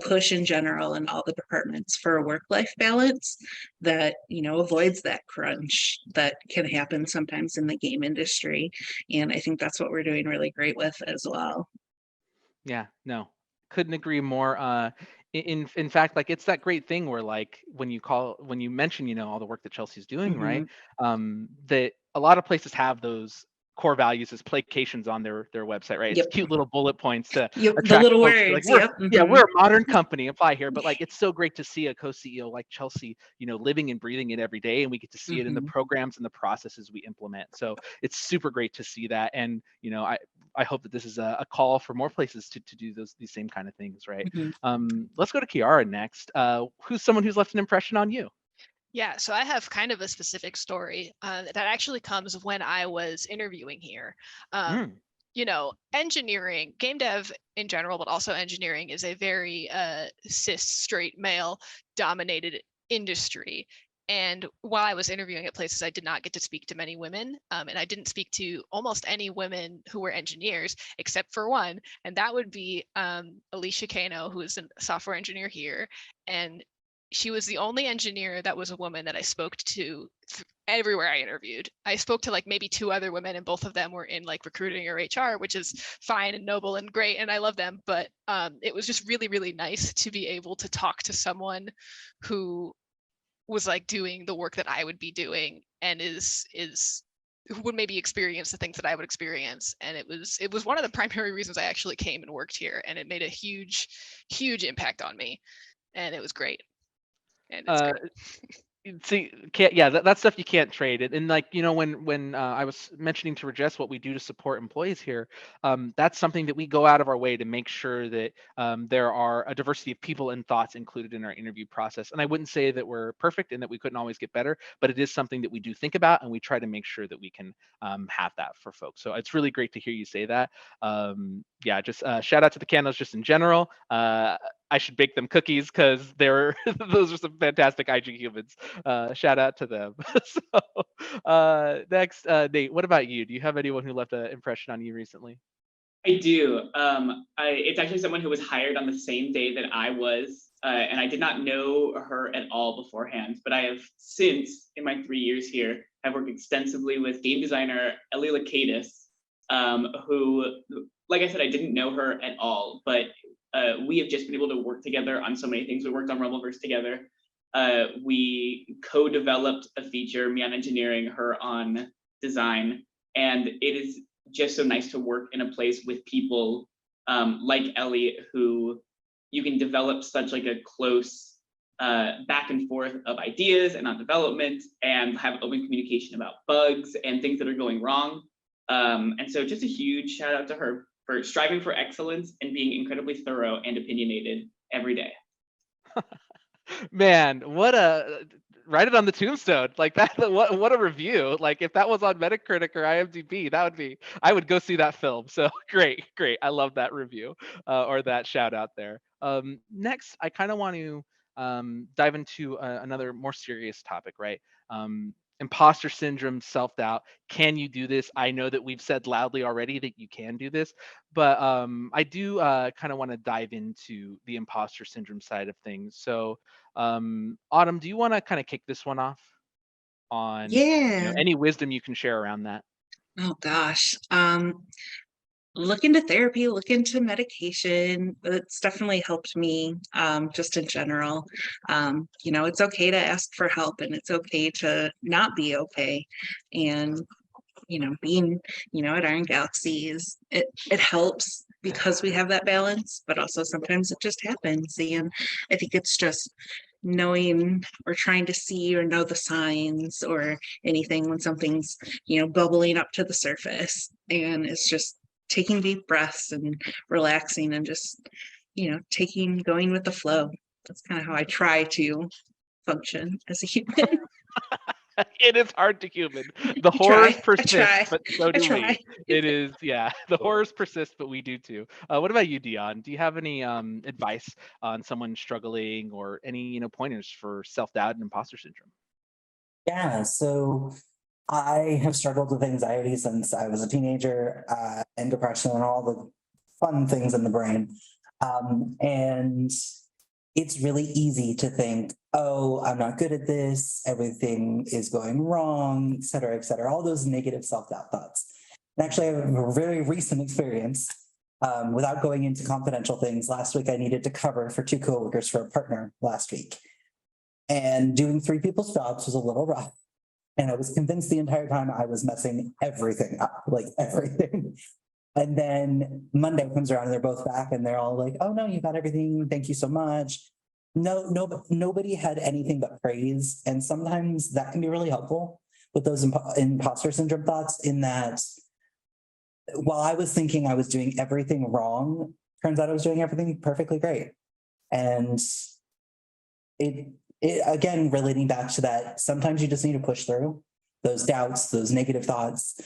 push in general in all the departments for a work-life balance that, avoids that crunch that can happen sometimes in the game industry. And I think that's what we're doing really great with as well. Yeah, no, couldn't agree more. In fact, like it's that great thing where like when you mention, all the work that Chelsea's doing, right? That a lot of places have those core values as placations on their website, right? It's cute little bullet points to attract the little folks. words. Like we're a modern company, apply here. But like it's so great to see a co-CEO like Chelsea, living and breathing it every day, and we get to see it in the programs and the processes we implement. So it's super great to see that. And I hope that this is a call for more places to do these same kind of things, right? Let's go to Chiara next. Who's someone who's left an impression on you? Yeah, so I have kind of a specific story that actually comes when I was interviewing here. engineering, game dev in general, but also engineering is a very cis straight male dominated industry. And while I was interviewing at places, I did not get to speak to many women. And I didn't speak to almost any women who were engineers, except for one. And that would be Alicia Kano, who is a software engineer here. And she was the only engineer that was a woman that I spoke to everywhere I interviewed. I spoke to like maybe 2 other women, and both of them were in like recruiting or HR, which is fine and noble and great, and I love them. But it was just really, really nice to be able to talk to someone who was like doing the work that I would be doing, and is who would maybe experience the things that I would experience. And it was one of the primary reasons I actually came and worked here, and it made a huge impact on me, and it was great. And it's great. See, that stuff you can't trade it. And like, when I was mentioning to Rejess what we do to support employees here, that's something that we go out of our way to make sure that there are a diversity of people and thoughts included in our interview process. And I wouldn't say that we're perfect and that we couldn't always get better, but it is something that we do think about, and we try to make sure that we can have that for folks. So it's really great to hear you say that. Just shout out to the Canos just in general. I should bake them cookies because they're those are some fantastic IG humans. Shout out to them. So next, Nate, what about you? Do you have anyone who left an impression on you recently? I do. It's actually someone who was hired on the same day that I was, and I did not know her at all beforehand. But I have since, in my 3 years here, have worked extensively with game designer Eli Montoya, who, like I said, I didn't know her at all, but we have just been able to work together on so many things. We worked on Rumbleverse together. We co-developed a feature, me on engineering, her on design, and it is just so nice to work in a place with people like Ellie, who you can develop such like a close back and forth of ideas and on development, and have open communication about bugs and things that are going wrong. And so just a huge shout out to her for striving for excellence and being incredibly thorough and opinionated every day. Man, write it on the tombstone like that. What a review. Like if that was on Metacritic or IMDb, I would go see that film. So great. I love that review or that shout out there. Next, I kind of want to dive into another more serious topic, right? Imposter syndrome, self-doubt. Can you do this? I know that we've said loudly already that you can do this, but I do kind of want to dive into the imposter syndrome side of things. So Autumn, do you want to kind of kick this one off on any wisdom you can share around that? Oh gosh. Look into therapy, look into medication. It's definitely helped me just in general. It's okay to ask for help, and it's okay to not be okay. And being at Iron Galaxy it helps because we have that balance, but also sometimes it just happens. And I think it's just knowing or trying to see or know the signs or anything when something's bubbling up to the surface, and it's just taking deep breaths and relaxing and just going with the flow. That's kind of how I try to function as a human. It is hard to human. The horrors persist, but so do we. It is, the horrors persist, but we do too. What about you, Dion? Do you have any advice on someone struggling, or any pointers for self-doubt and imposter syndrome? Yeah, so I have struggled with anxiety since I was a teenager, and depression and all the fun things in the brain. And it's really easy to think, oh, I'm not good at this, everything is going wrong, et cetera, all those negative self-doubt thoughts. And actually, I have a very recent experience, without going into confidential things. Last week, I needed to cover for 2 coworkers for a partner last week. And doing 3 people's jobs was a little rough. And I was convinced the entire time I was messing everything up, like everything. And then Monday comes around and they're both back and they're all like, oh no, you got everything. Thank you so much. Nobody had anything but praise. And sometimes that can be really helpful with those imposter syndrome thoughts, in that while I was thinking I was doing everything wrong, turns out I was doing everything perfectly great. And it again, relating back to that, sometimes you just need to push through those doubts, those negative thoughts.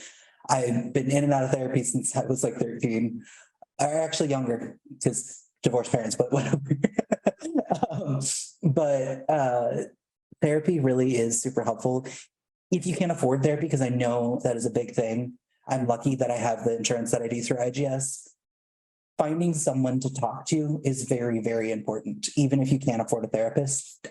I've been in and out of therapy since I was like 13, or actually younger, because divorced parents, but whatever. um, but therapy really is super helpful. If you can't afford therapy, because I know that is a big thing, I'm lucky that I have the insurance that I do through IGS. Finding someone to talk to is very, very important, even if you can't afford a therapist.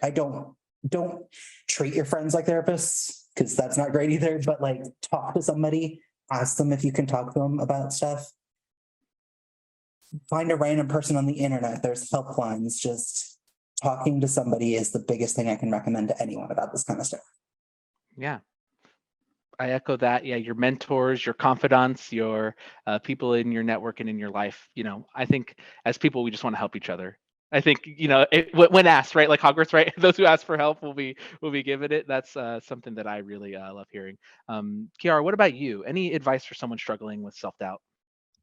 Don't treat your friends like therapists, because that's not great either, but like talk to somebody, ask them if you can talk to them about stuff. Find a random person on the internet. There's helplines. Just talking to somebody is the biggest thing I can recommend to anyone about this kind of stuff. Yeah. I echo that. Yeah, your mentors, your confidants, your people in your network and in your life. I think as people, we just want to help each other. I think when asked, right, like Hogwarts, right, those who ask for help will be given it. That's something that I really love hearing. Chiara, what about you? Any advice for someone struggling with self-doubt?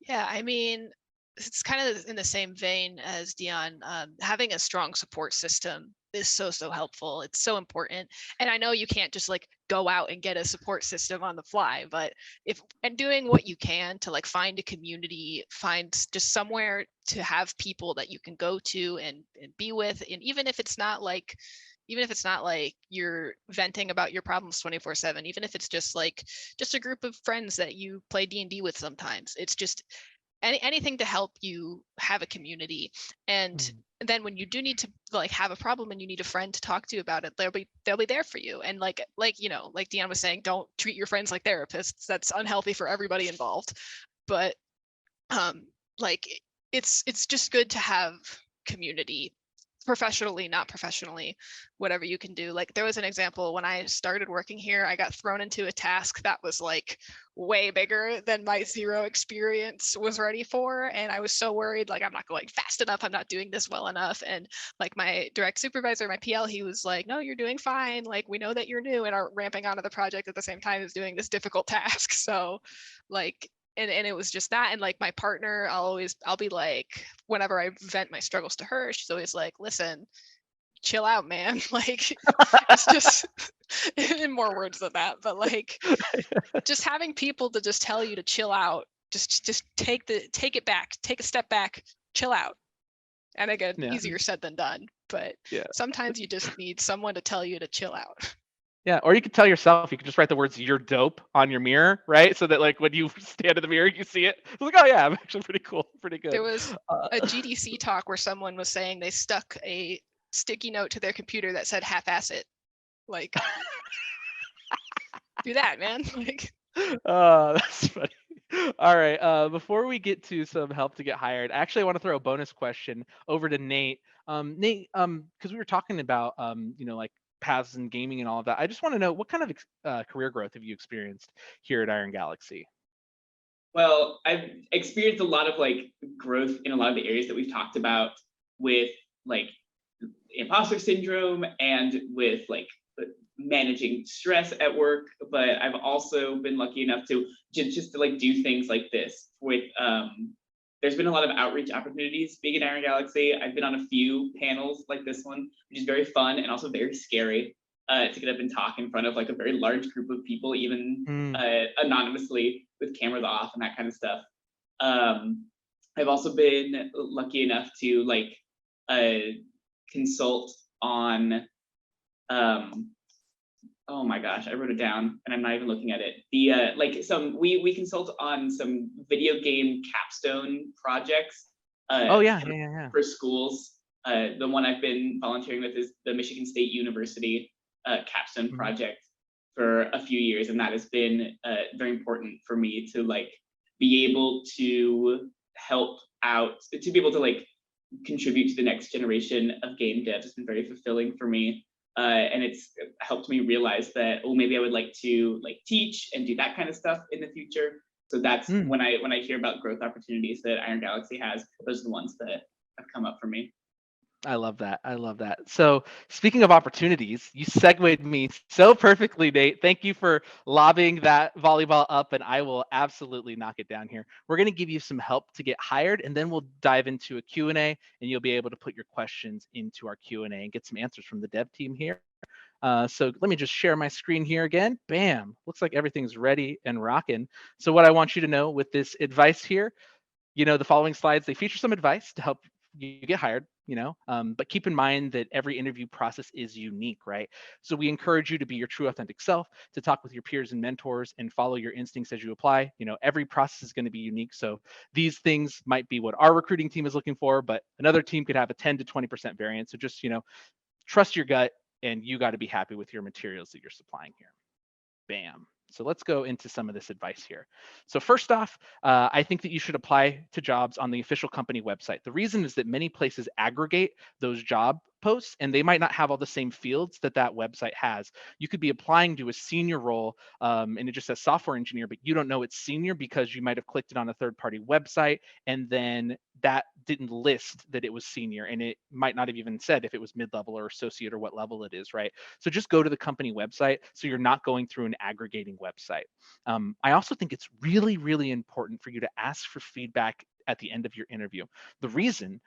Yeah, I mean, it's kind of in the same vein as Dion. Having a strong support system is so helpful. It's so important. And I know you can't just like go out and get a support system on the fly, but doing what you can to like find a community, find just somewhere to have people that you can go to and be with. And even if it's not like you're venting about your problems 24/7, even if it's just a group of friends that you play D&D with sometimes, it's just anything to help you have a community. And then when you do need to like have a problem and you need a friend to talk to about it, they'll be there for you. And like Dion was saying, don't treat your friends like therapists. That's unhealthy for everybody involved. But like it's just good to have community, professionally, not professionally, whatever you can do. Like there was an example when I started working here, I got thrown into a task that was like way bigger than my zero experience was ready for. And I was so worried, like, I'm not going fast enough. I'm not doing this well enough. And like my direct supervisor, my PL, he was like, no, you're doing fine. Like, we know that you're new and are ramping onto the project at the same time as doing this difficult task. So like, and it was just that. And like my partner, I'll be like, whenever I vent my struggles to her, she's always like, listen, chill out, man. Like it's just in more words than that, but like just having people to just tell you to chill out, just take it back, take a step back, chill out. And again, easier said than done, but sometimes you just need someone to tell you to chill out. Yeah, or you could tell yourself, you could just write the words "you're dope" on your mirror, right? So that like when you stand in the mirror, you see it. It's like, oh yeah, I'm actually pretty cool, pretty good. There was a GDC talk where someone was saying they stuck a sticky note to their computer that said half-ass it. Like, do that, man. Like, oh, that's funny. All right, before we get to some help to get hired, actually I want to throw a bonus question over to Nate. Nate, because we were talking about like paths in gaming and all of that. I just want to know, what kind of career growth have you experienced here at Iron Galaxy? Well, I've experienced a lot of like growth in a lot of the areas that we've talked about with like imposter syndrome and with like managing stress at work. But I've also been lucky enough to just to like do things like this with there's been a lot of outreach opportunities being in Iron Galaxy. I've been on a few panels like this one, which is very fun and also very scary to get up and talk in front of like a very large group of people, even anonymously with cameras off and that kind of stuff. I've also been lucky enough to like consult on oh my gosh, I wrote it down and I'm not even looking at it. The like we consult on some video game capstone projects. For schools. The one I've been volunteering with is the Michigan State University capstone project for a few years, and that has been very important for me to like be able to help out, to be able to like contribute to the next generation of game devs. It's been very fulfilling for me. And it's helped me realize that, oh, maybe I would like to like teach and do that kind of stuff in the future. So that's when I hear about growth opportunities that Iron Galaxy has, those are the ones that have come up for me. I love that. I love that. So speaking of opportunities, you segued me so perfectly, Nate. Thank you for lobbing that volleyball up, and I will absolutely knock it down here. We're going to give you some help to get hired, and then we'll dive into a Q&A, and you'll be able to put your questions into our Q&A and get some answers from the dev team here. So let me just share my screen here again. Bam, looks like everything's ready and rocking. So what I want you to know with this advice here, the following slides, they feature some advice to help you get hired, but keep in mind that every interview process is unique, right? So we encourage you to be your true authentic self, to talk with your peers and mentors and follow your instincts as you apply. Every process is going to be unique. So these things might be what our recruiting team is looking for, but another team could have a 10 to 20% variance. So just, trust your gut, and you got to be happy with your materials that you're supplying here. Bam. So let's go into some of this advice here. So first off, I think that you should apply to jobs on the official company website. The reason is that many places aggregate those job posts, and they might not have all the same fields that website has. You could be applying to a senior role, and it just says software engineer, but you don't know it's senior because you might have clicked it on a third-party website, and then that didn't list that it was senior, and it might not have even said if it was mid-level or associate or what level it is, right? So just go to the company website so you're not going through an aggregating website. I also think it's really, really important for you to ask for feedback at the end of your interview. The reason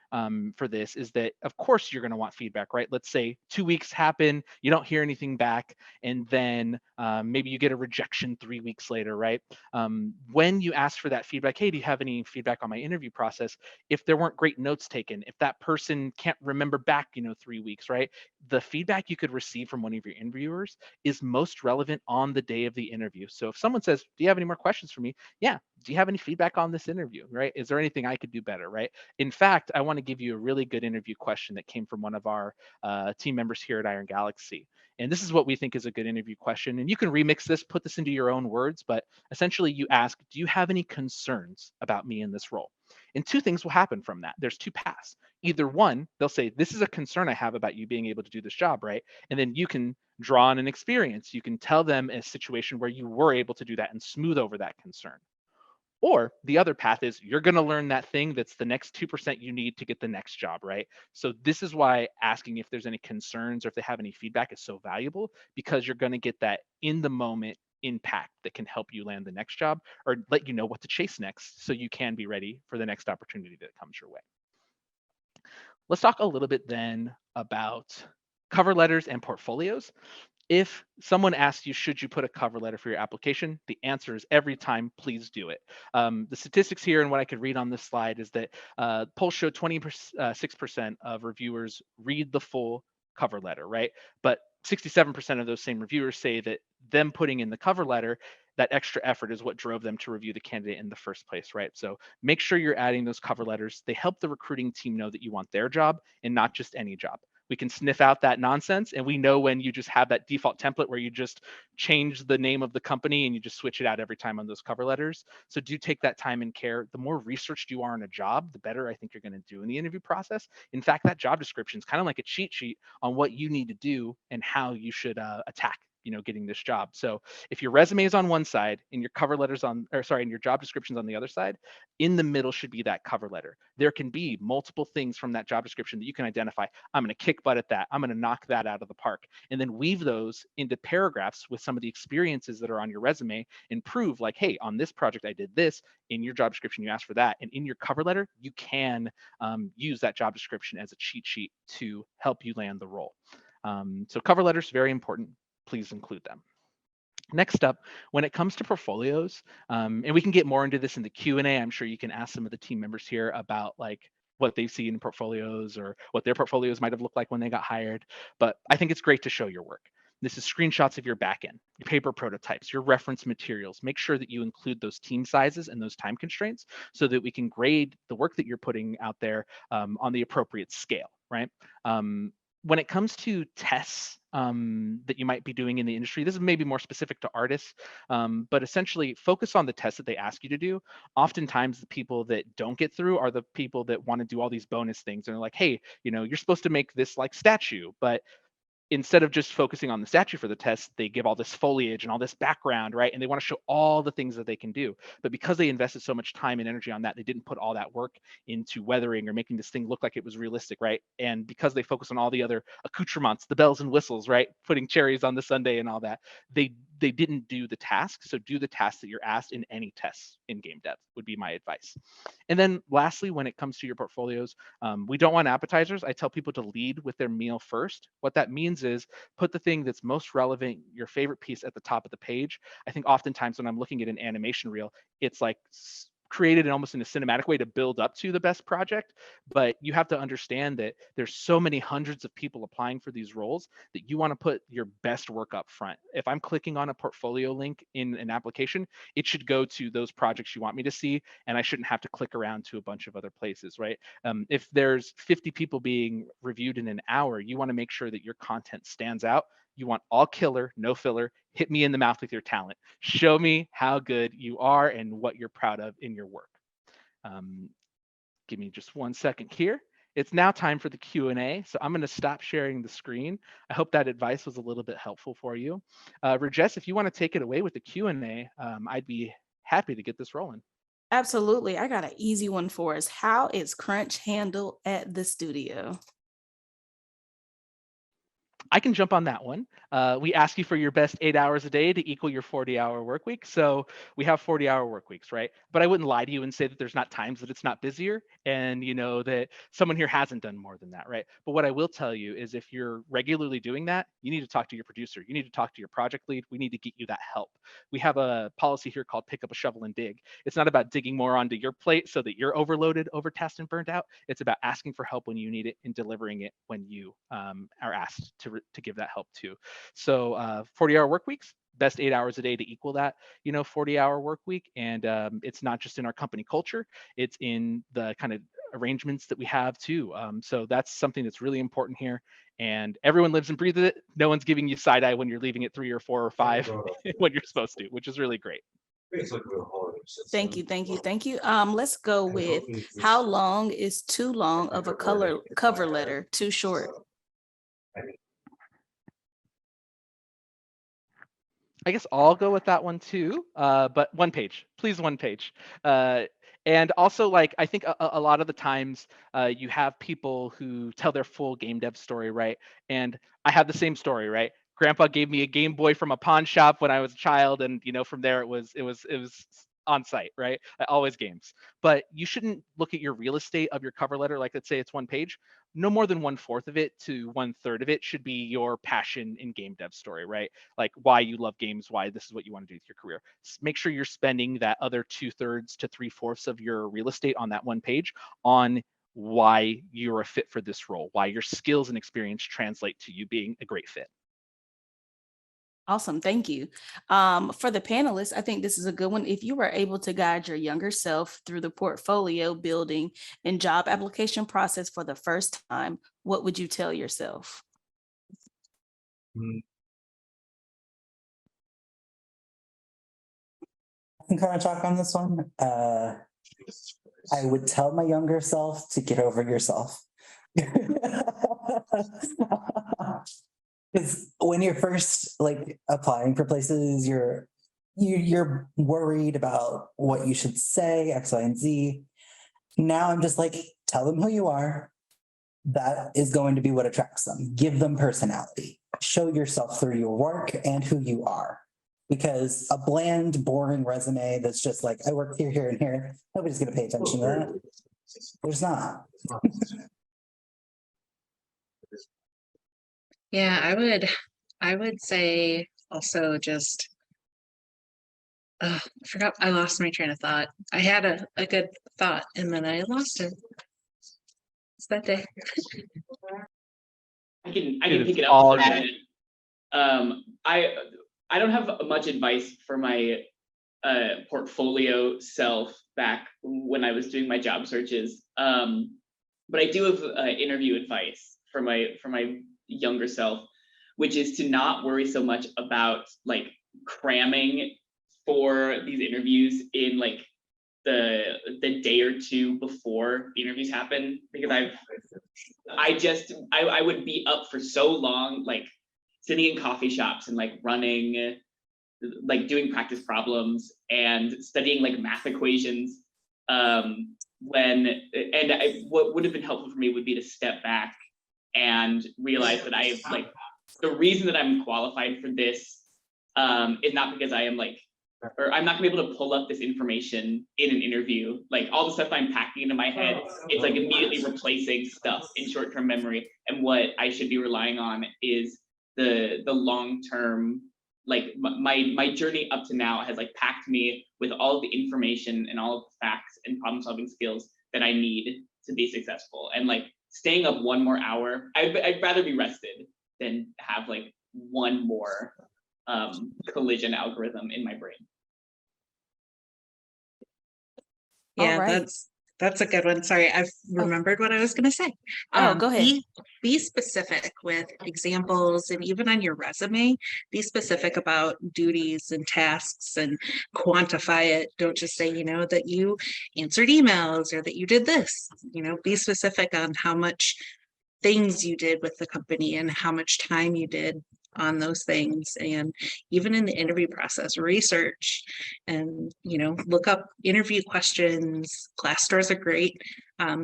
for this is that, of course, you're going to want feedback, right? Let's say 2 weeks happen, you don't hear anything back, and then maybe you get a rejection 3 weeks later, right? When you ask for that feedback, hey, do you have any feedback on my interview process? If there weren't great notes taken, if that person can't remember back, 3 weeks, right? The feedback you could receive from one of your interviewers is most relevant on the day of the interview. So if someone says, do you have any more questions for me? Yeah. Do you have any feedback on this interview, right? Is there anything I could do better, right? In fact, I want to give you a really good interview question that came from one of our team members here at Iron Galaxy. And this is what we think is a good interview question. And you can remix this, put this into your own words, but essentially you ask, do you have any concerns about me in this role? And two things will happen from that. There's two paths. Either one, they'll say, this is a concern I have about you being able to do this job, right? And then you can draw on an experience. You can tell them a situation where you were able to do that and smooth over that concern. Or the other path is you're going to learn that thing that's the next 2% you need to get the next job, right? So this is why asking if there's any concerns or if they have any feedback is so valuable, because you're going to get that in the moment impact that can help you land the next job or let you know what to chase next so you can be ready for the next opportunity that comes your way. Let's talk a little bit then about cover letters and portfolios. If someone asks you, should you put a cover letter for your application? The answer is every time, please do it. The statistics here and what I could read on this slide is that polls show 26% of reviewers read the full cover letter, right? But 67% of those same reviewers say that them putting in the cover letter, that extra effort is what drove them to review the candidate in the first place, right? So make sure you're adding those cover letters. They help the recruiting team know that you want their job and not just any job. We can sniff out that nonsense, and we know when you just have that default template where you just change the name of the company and you just switch it out every time on those cover letters. So do take that time and care. The more researched you are on a job, the better I think you're going to do in the interview process. In fact, that job description is kind of like a cheat sheet on what you need to do and how you should attack getting this job. So if your resume is on one side and your cover letters and your job description's on the other side, in the middle should be that cover letter. There can be multiple things from that job description that you can identify. I'm going to kick butt at that. I'm going to knock that out of the park, and then weave those into paragraphs with some of the experiences that are on your resume and prove like, hey, on this project, I did this. In your job description, you asked for that. And in your cover letter, you can use that job description as a cheat sheet to help you land the role. So cover letters, very important. Please include them. Next up, when it comes to portfolios, and we can get more into this in the Q&A, I'm sure you can ask some of the team members here about like what they've seen in portfolios or what their portfolios might have looked like when they got hired. But I think it's great to show your work. This is screenshots of your backend, your paper prototypes, your reference materials. Make sure that you include those team sizes and those time constraints so that we can grade the work that you're putting out there on the appropriate scale, right? When it comes to tests that you might be doing in the industry, this is maybe more specific to artists, but essentially focus on the tests that they ask you to do. Oftentimes the people that don't get through are the people that want to do all these bonus things. And they're like, hey, you're supposed to make this like statue, but instead of just focusing on the statue for the test, they give all this foliage and all this background, right? And they want to show all the things that they can do. But because they invested so much time and energy on that, they didn't put all that work into weathering or making this thing look like it was realistic, right? And because they focus on all the other accoutrements, the bells and whistles, right? Putting cherries on the sundae and all that, they they didn't do the task. So do the tasks that you're asked in any tests in game dev would be my advice. And then lastly, when it comes to your portfolios, we don't want appetizers. I tell people to lead with their meal first. What that means is put the thing that's most relevant, your favorite piece, at the top of the page. I think oftentimes when I'm looking at an animation reel, it's like created almost in a cinematic way to build up to the best project, but you have to understand that there's so many hundreds of people applying for these roles that you want to put your best work up front. If I'm clicking on a portfolio link in an application, it should go to those projects you want me to see, and I shouldn't have to click around to a bunch of other places, right? If there's 50 people being reviewed in an hour, you want to make sure that your content stands out. You want all killer, no filler. Hit me in the mouth with your talent. Show me how good you are and what you're proud of in your work. Give me just 1 second here. It's now time for the Q&A. So I'm going to stop sharing the screen. I hope that advice was a little bit helpful for you. Rejess, if you want to take it away with the Q&A, I'd be happy to get this rolling. Absolutely. I got an easy one for us. How is crunch handled at the studio? I can jump on that one. We ask you for your best 8 hours a day to equal your 40-hour work week. So we have 40-hour work weeks, right? But I wouldn't lie to you and say that there's not times that it's not busier and that someone here hasn't done more than that, right? But what I will tell you is if you're regularly doing that, you need to talk to your producer. You need to talk to your project lead. We need to get you that help. We have a policy here called pick up a shovel and dig. It's not about digging more onto your plate so that you're overloaded, overtasked, and burnt out. It's about asking for help when you need it and delivering it when you are asked to give that help too. So 40-hour work weeks, best 8 hours a day to equal that 40-hour work week. And it's not just in our company culture, it's in the kind of arrangements that we have too. So that's something that's really important here. And everyone lives and breathes it. No one's giving you side eye when you're leaving at 3 or 4 or 5 when you're supposed to, which is really great. Thank you. Let's go with how long is too long of a cover letter, too short? I guess I'll go with that one too, but 1 page, please, 1 page. And also, like, I think a lot of the times you have people who tell their full game dev story, right? And I have the same story, right? Grandpa gave me a Game Boy from a pawn shop when I was a child, and from there it was on site, right? Always games. But you shouldn't look at your real estate of your cover letter, like let's say it's 1 page. No more than 1/4 of it to 1/3 of it should be your passion in game dev story, right? Like why you love games, why this is what you want to do with your career. Make sure you're spending that other 2/3 to 3/4 of your real estate on that 1 page on why you're a fit for this role, why your skills and experience translate to you being a great fit. Awesome. Thank you. For the panelists, I think this is a good one. If you were able to guide your younger self through the portfolio building and job application process for the first time, what would you tell yourself? I can kind of talk on this one. I would tell my younger self to get over yourself. Because when you're first applying for places, you're worried about what you should say, X, Y, and Z. Now I'm just like, tell them who you are. That is going to be what attracts them. Give them personality. Show yourself through your work and who you are. Because a bland, boring resume that's just like, I work here, here, and here, nobody's going to pay attention to that. There's not. Yeah, I would say also just, I forgot, I lost my train of thought. I had a good thought and then I lost it. It's that day. I can pick it up. I don't have much advice for my portfolio self back when I was doing my job searches. But I do have interview advice for my younger self, which is to not worry so much about cramming for these interviews in the day or two before the interviews happen, because I would be up for so long, sitting in coffee shops and running, doing practice problems and studying math equations. What would have been helpful for me would be to step back and realize that I have the reason that I'm qualified for this is not because I am like, or I'm not gonna be able to pull up this information in an interview. Like all the stuff I'm packing into my head, it's like immediately replacing stuff in short-term memory. And what I should be relying on is the long-term, like my journey up to now has like packed me with all of the information and all of the facts and problem-solving skills that I need to be successful. And like staying up one more hour, I'd rather be rested than have like one more collision algorithm in my brain. Yeah, All right. that's a good one. Sorry, I've remembered what I was going to say. Go ahead. Be specific with examples, and even on your resume, be specific about duties and tasks and quantify it. Don't just say, that you answered emails or that you did this. Be specific on how much things you did with the company and how much time you did on those things. And even in the interview process, research and look up interview questions. Glassdoor's a great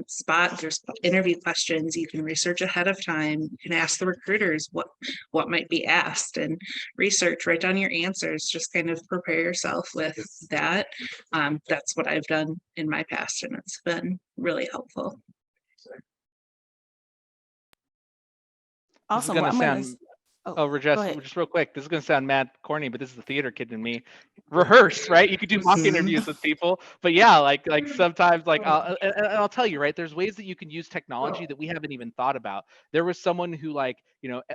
spot. There's interview questions you can research ahead of time. You can ask the recruiters what might be asked, and research, write down your answers. Just kind of prepare yourself with that. That's what I've done in my past, and it's been really helpful. Awesome. This is Well, gonna I'm sound. Oh, Oh, go Rejess, ahead. just real quick. This is gonna sound mad corny, but this is the theater kid in me. Rehearse, right? You could do mock interviews with people, but yeah, like sometimes, like and I'll tell you, right? There's ways that you can use technology that we haven't even thought about. There was someone who, like,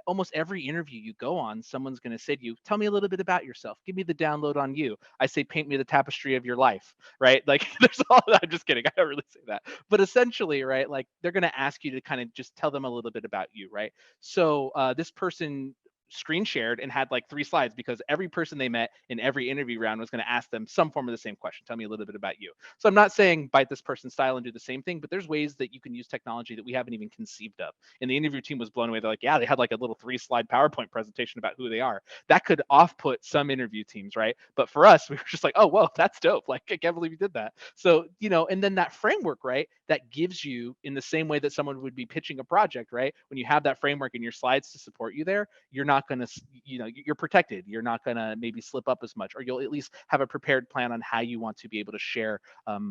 almost every interview you go on, someone's gonna say to you, "Tell me a little bit about yourself. Give me the download on you." I say, "Paint me the tapestry of your life," right? Like, there's all. I'm just kidding. I don't really say that, but essentially, right? Like, they're gonna ask you to kind of just tell them a little bit about you, right? So this person screen shared and had like 3 slides because every person they met in every interview round was going to ask them some form of the same question. Tell me a little bit about you. So I'm not saying bite this person's style and do the same thing, but there's ways that you can use technology that we haven't even conceived of. And the interview team was blown away. They're like, yeah, they had like a little 3-slide PowerPoint presentation about who they are. That could off-put some interview teams, right? But for us, we were just like, oh, well, that's dope. Like, I can't believe you did that. So, and then that framework, right, that gives you, in the same way that someone would be pitching a project, right? When you have that framework in your slides to support you there, you're not going to, you're protected. You're not going to maybe slip up as much, or you'll at least have a prepared plan on how you want to be able to share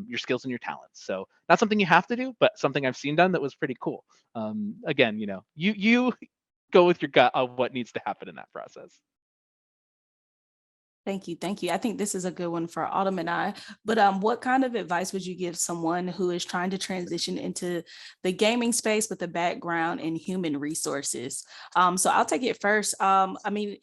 your skills and your talents. So not something you have to do, but something I've seen done that was pretty cool. Again, you go with your gut of what needs to happen in that process. Thank you. Thank you. I think this is a good one for Autumn and I. But what kind of advice would you give someone who is trying to transition into the gaming space with a background in human resources? So I'll take it first. I mean,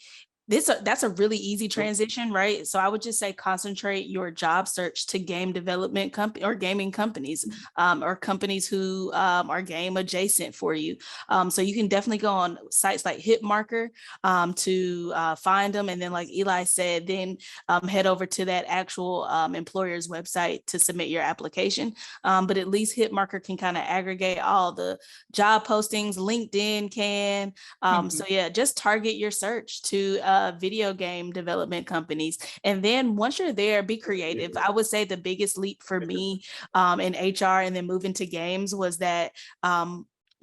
that's a really easy transition, right? So I would just say concentrate your job search to game development company or gaming companies, or companies who are game adjacent for you. So you can definitely go on sites like Hitmarker to find them, and then, like Eli said, then head over to that actual employer's website to submit your application. But at least Hitmarker can kind of aggregate all the job postings. LinkedIn can. So yeah, just target your search to video game development companies. And then once you're there, be creative. I would say the biggest leap for me in HR and then moving to games was that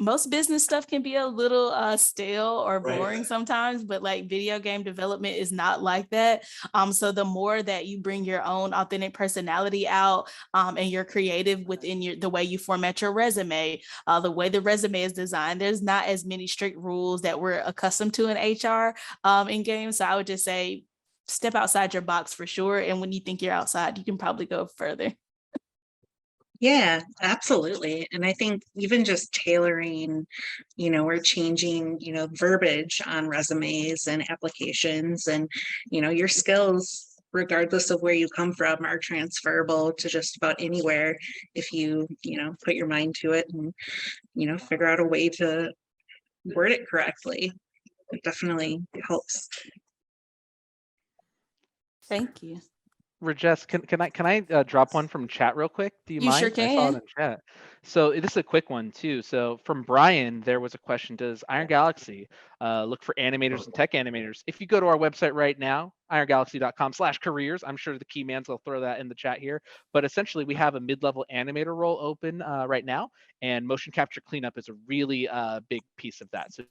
most business stuff can be a little stale or boring sometimes, but like video game development is not like that. So the more that you bring your own authentic personality out, and you're creative within the way you format your resume, the way the resume is designed, there's not as many strict rules that we're accustomed to in HR in games. So I would just say step outside your box for sure. And when you think you're outside, you can probably go further. Yeah, absolutely. And I think even just tailoring, or changing, verbiage on resumes and applications, and, your skills, regardless of where you come from, are transferable to just about anywhere if you, put your mind to it and, figure out a way to word it correctly. It definitely helps. Thank you. Rejess, can I drop one from chat real quick? Do you You mind? sure I saw it can. in chat. So this is a quick one too. So from Brian, there was a question: does Iron Galaxy look for animators and tech animators? If you go to our website right now, irongalaxy.com/careers, I'm sure the key mans will throw that in the chat here. But essentially, we have a mid-level animator role open right now, and motion capture cleanup is a really big piece of that. So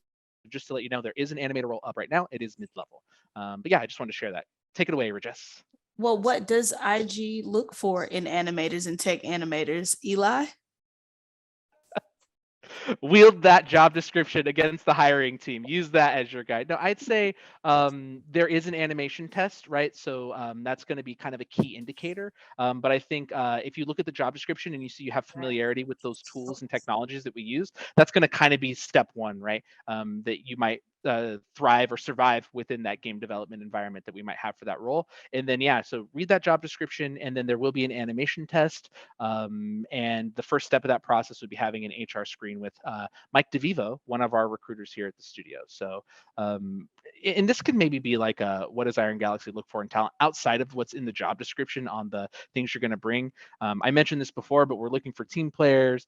just to let you know, there is an animator role up right now. It is mid-level. But yeah, I just wanted to share that. Take it away, Rejess. Well, what does IG look for in animators and tech animators? Eli? Wield that job description against the hiring team. Use that as your guide. No, I'd say there is an animation test, right? So that's going to be kind of a key indicator. But I think if you look at the job description and you see you have familiarity with those tools and technologies that we use, that's going to kind of be step one, right? That you might thrive or survive within that game development environment that we might have for that role. And then, yeah, so read that job description, and then there will be an animation test. And the first step of that process would be having an HR screen with Mike DeVivo, one of our recruiters here at the studio. So, and this could maybe be like what does Iron Galaxy look for in talent outside of what's in the job description on the things you're going to bring. I mentioned this before, but we're looking for team players,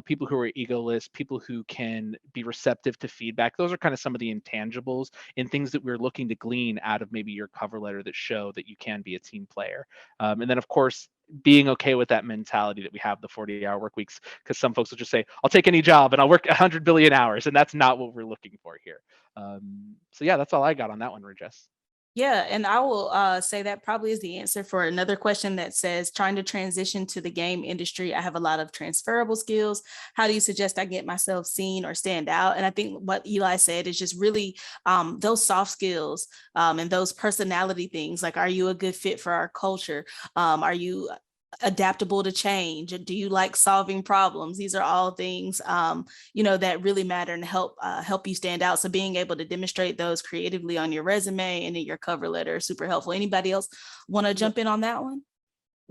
people who are egoless, people who can be receptive to feedback. Those are kind of some of the intangibles and things that we're looking to glean out of maybe your cover letter that show that you can be a team player. And then, of course, being okay with that mentality that we have the 40-hour work weeks, because some folks will just say, I'll take any job and I'll work 100 billion hours. And that's not what we're looking for here. So yeah, that's all I got on that one, Rejess. Yeah, and I will say that probably is the answer for another question that says, trying to transition to the game industry, I have a lot of transferable skills. How do you suggest I get myself seen or stand out? And I think what Eli said is just really those soft skills and those personality things. Like, are you a good fit for our culture? Are you adaptable to change? Do you like solving problems? These are all things that really matter and help you stand out. So being able to demonstrate those creatively on your resume and in your cover letter is super helpful. Anybody else want to jump in on that one?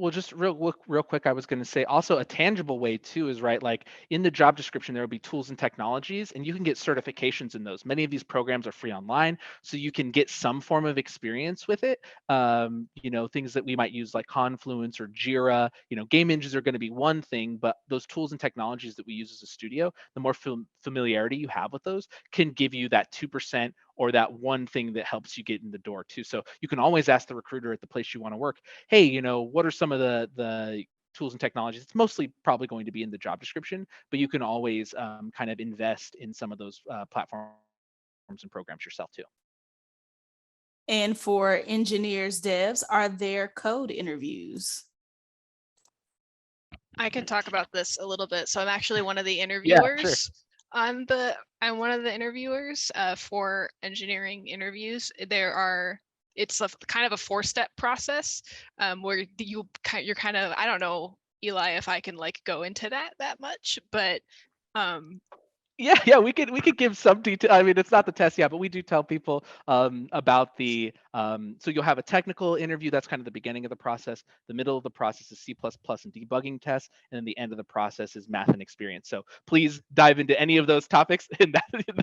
Well, just real quick, I was going to say also a tangible way too is, right, like in the job description, there will be tools and technologies, and you can get certifications in those. Many of these programs are free online, so you can get some form of experience with it. Things that we might use like Confluence or Jira, game engines are going to be one thing, but those tools and technologies that we use as a studio, the more familiarity you have with those can give you that 2% or that one thing that helps you get in the door too. So you can always ask the recruiter at the place you want to work, hey, what are some of the tools and technologies? It's mostly probably going to be in the job description, but you can always kind of invest in some of those platforms and programs yourself too. And for engineers, devs, are there code interviews? I can talk about this a little bit. So I'm actually one of the interviewers. Yeah, sure. I'm one of the interviewers for engineering interviews. It's kind of a 4-step process where you're kind of, I don't know, Eli, if I can like go into that much, but Yeah, we could give some detail. I mean, it's not the test yet, but we do tell people about the. So you'll have a technical interview. That's kind of the beginning of the process. The middle of the process is C++ and debugging tests, and then the end of the process is math and experience. So please dive into any of those topics, and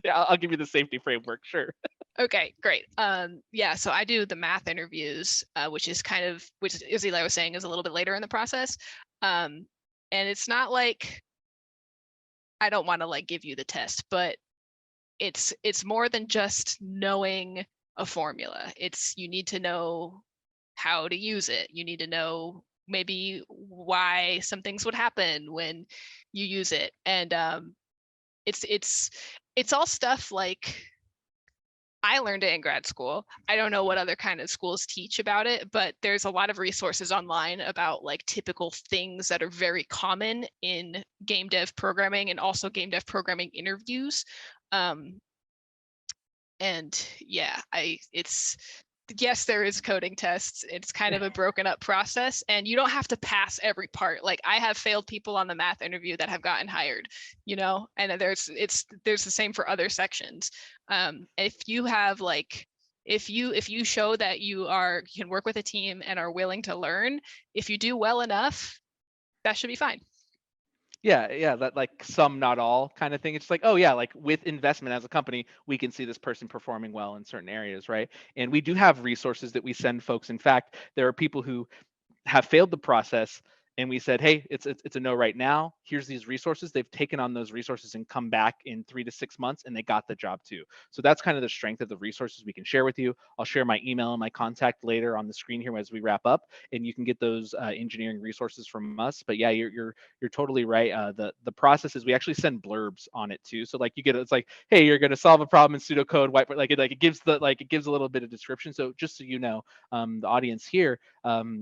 I'll give you the safety framework. Sure. Okay, great. So I do the math interviews, which is as Eli was saying, is a little bit later in the process, and it's not like, I don't want to like give you the test, but it's more than just knowing a formula. You need to know how to use it. You need to know maybe why some things would happen when you use it. And it's all stuff like I learned it in grad school. I don't know what other kind of schools teach about it, but there's a lot of resources online about like typical things that are very common in game dev programming and also game dev programming interviews. Yes, there is coding tests. It's kind of a broken up process, and you don't have to pass every part. Like I have failed people on the math interview that have gotten hired, and there's the same for other sections. If you have like, if you show that you can work with a team and are willing to learn, if you do well enough, that should be fine. Yeah, that like some, not all kind of thing. It's like, oh yeah, like with investment as a company, we can see this person performing well in certain areas, right? And we do have resources that we send folks. In fact, there are people who have failed the process and we said, hey, it's a no right now. Here's these resources. They've taken on those resources and come back in 3 to 6 months, and they got the job too. So that's kind of the strength of the resources we can share with you. I'll share my email and my contact later on the screen here as we wrap up, and you can get those engineering resources from us. But yeah, you're totally right. The process is we actually send blurbs on it too. So like you get, it's like, hey, you're going to solve a problem in pseudocode, whiteboard, it gives a little bit of description. So just so you know, the audience here,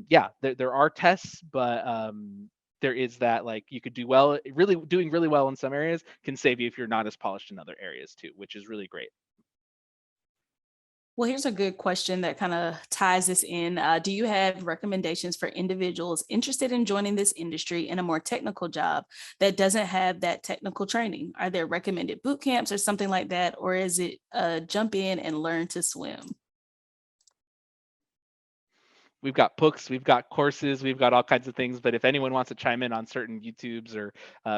yeah, there are tests, but there is that, like, you could do well, doing really well in some areas can save you if you're not as polished in other areas too, which is really great. Well, here's a good question that kind of ties this in. Do you have recommendations for individuals interested in joining this industry in a more technical job that doesn't have that technical training? Are there recommended boot camps or something like that? Or is it jump in and learn to swim? We've got books, we've got courses, we've got all kinds of things. But if anyone wants to chime in on certain YouTubes or